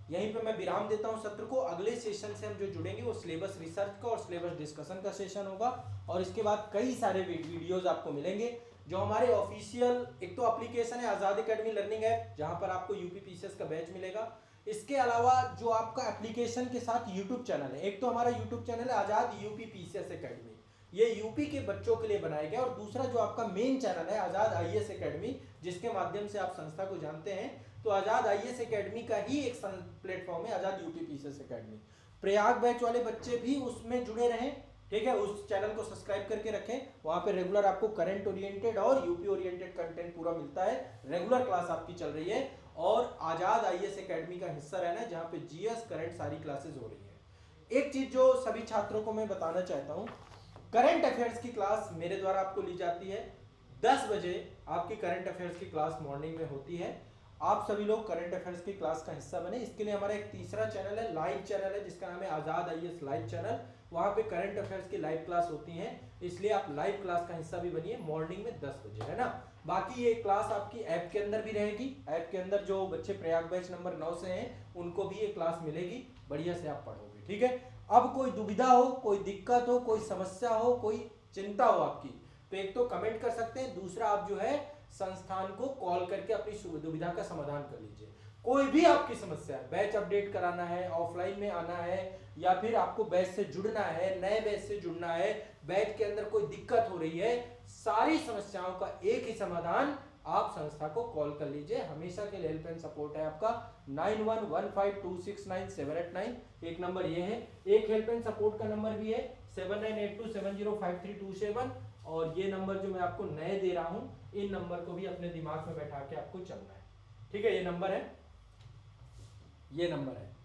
यहीं पे मैं विराम देता हूं सत्र को। अगले सेशन से हम जो जुड़ेंगे वो सिलेबस रिसर्च का और सिलेबस डिस्कशन का सेशन होगा, और इसके बाद कई सारे वीडियोस आपको मिलेंगे जो हमारे ऑफिशियल, एक तो एप्लीकेशन है आजाद एकेडमी लर्निंग ऐप, जहां पर आपको यूपी पीसीएस का बैच मिलेगा। इसके अलावा जो आपका एप्लीकेशन के साथ यूट्यूब चैनल है, एक तो हमारा यूट्यूब चैनल है आजाद यूपी पीसीएस एकेडमी, ये यूपी के बच्चों के लिए बनाया गया, और दूसरा जो आपका मेन चैनल है आजाद आईएएस एकेडमी, जिसके माध्यम से आप संस्था को जानते हैं। तो आजाद आईएएस एकेडमी का ही एक प्लेटफॉर्म है Azad UP PCS academy. Prayag batch वाले बच्चे भी उसमें जुड़े रहें, ठीक है। उस चैनल को सब्सक्राइब करके रखें, वहां पे रेगुलर आपको करंट ओरिएंटेड और यूपी ओरिएंटेड कंटेंट पूरा मिलता है। रेगुलर क्लास आपकी चल रही है, और आजाद आईएएस एकेडमी का हिस्सा रहना है, जहां पे जीएस करंट सारी क्लासेस हो रही है। एक चीज जो सभी छात्रों को मैं बताना चाहता हूँ, करंट अफेयर्स की क्लास मेरे द्वारा आपको ली जाती है 10 बजे। आपकी करंट अफेयर्स की क्लास मॉर्निंग में होती है। आप सभी लोग करंट अफेयर्स की क्लास का हिस्सा बने। इसके लिए हमारा एक तीसरा चैनल है, लाइव चैनल है, जिसका नाम है आजाद आईएएस लाइव चैनल। वहां पे करंट अफेयर्स की लाइव क्लास होती है, इसलिए आप लाइव क्लास का हिस्सा भी बनिए मॉर्निंग में 10 बजे, है ना। बाकी ये क्लास आपकी ऐप के अंदर भी रहेगी। ऐप के अंदर जो बच्चे प्रयाग बैच नंबर 9 से हैं उनको भी ये क्लास मिलेगी, बढ़िया से आप पढ़ोगे, ठीक है। अब कोई दुविधा हो, कोई दिक्कत हो, कोई समस्या हो, कोई चिंता हो आपकी, तो एक तो कमेंट कर सकते हैं, दूसरा आप जो है संस्थान को कॉल करके अपनी दुविधा का समाधान कर लीजिए। कोई भी आपकी समस्या है, बैच अपडेट कराना है, ऑफलाइन में आना है, या फिर आपको बैच से जुड़ना है, नए बैच से जुड़ना है, बैच के अंदर कोई दिक्कत हो रही है, सारी समस्याओं का एक ही समाधान, आप संस्था को कॉल कर लीजिए। हमेशा के लिए हेल्प एंड सपोर्ट है आपका 9115269789। एक नंबर ये है। एक हेल्प एंड सपोर्ट का नंबर भी है 7982705327, और ये नंबर जो मैं आपको नए दे रहा हूं, इन नंबर को भी अपने दिमाग में बैठा के आपको चलना है, ठीक है। ये नंबर है, ये नंबर है,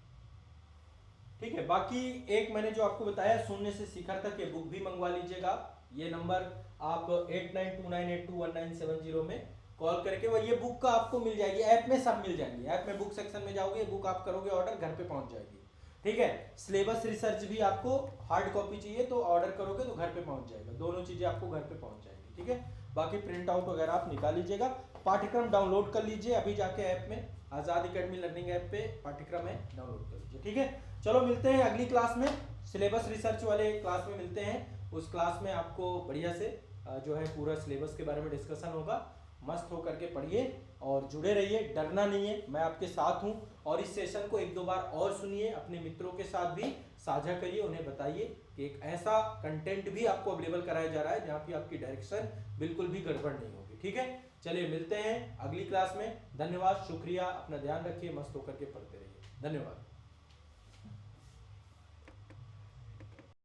ठीक है। बाकी एक मैंने जो आपको बताया शून्य से शिखर तक, ये बुक भी मंगवा लीजिएगा। ये नंबर आप 8929821970 में कॉल करके, वो ये बुक का आपको मिल जाएगी, ऐप में सब मिल जाएंगे। ऐप में बुक सेक्शन में जाओगे, बुक आप करोगे ऑर्डर, घर पे पहुंच जाएगी, ठीक है। सिलेबस रिसर्च भी आपको हार्ड कॉपी चाहिए तो ऑर्डर करोगे तो घर पे पहुंच जाएगा, दोनों चीजें आपको घर पे पहुंच जाएगी, ठीक है। बाकी प्रिंट आउट वगैरह आप निकाल लीजिएगा। पाठ्यक्रम डाउनलोड कर लीजिए अभी जाके ऐप में, आजाद एकेडमी लर्निंग ऐप पे पाठ्यक्रम है, डाउनलोड कर लीजिए, ठीक है। चलो मिलते हैं अगली क्लास में, सिलेबस रिसर्च वाले क्लास में मिलते हैं। उस क्लास में आपको बढ़िया से जो है पूरा सिलेबस के बारे में डिस्कशन होगा। मस्त होकर के पढ़िए और जुड़े रहिए, डरना नहीं है, मैं आपके साथ हूं। और इस सेशन को एक दो बार और सुनिए, अपने मित्रों के साथ भी साझा करिए, उन्हें बताइए कि एक ऐसा कंटेंट भी आपको अवेलेबल कराया जा रहा है जहां पे आपकी डायरेक्शन बिल्कुल भी गड़बड़ नहीं होगी, ठीक है। चलिए मिलते हैं अगली क्लास में। धन्यवाद, शुक्रिया, अपना ध्यान रखिए, मस्त होकर के पढ़ते रहिए। धन्यवाद।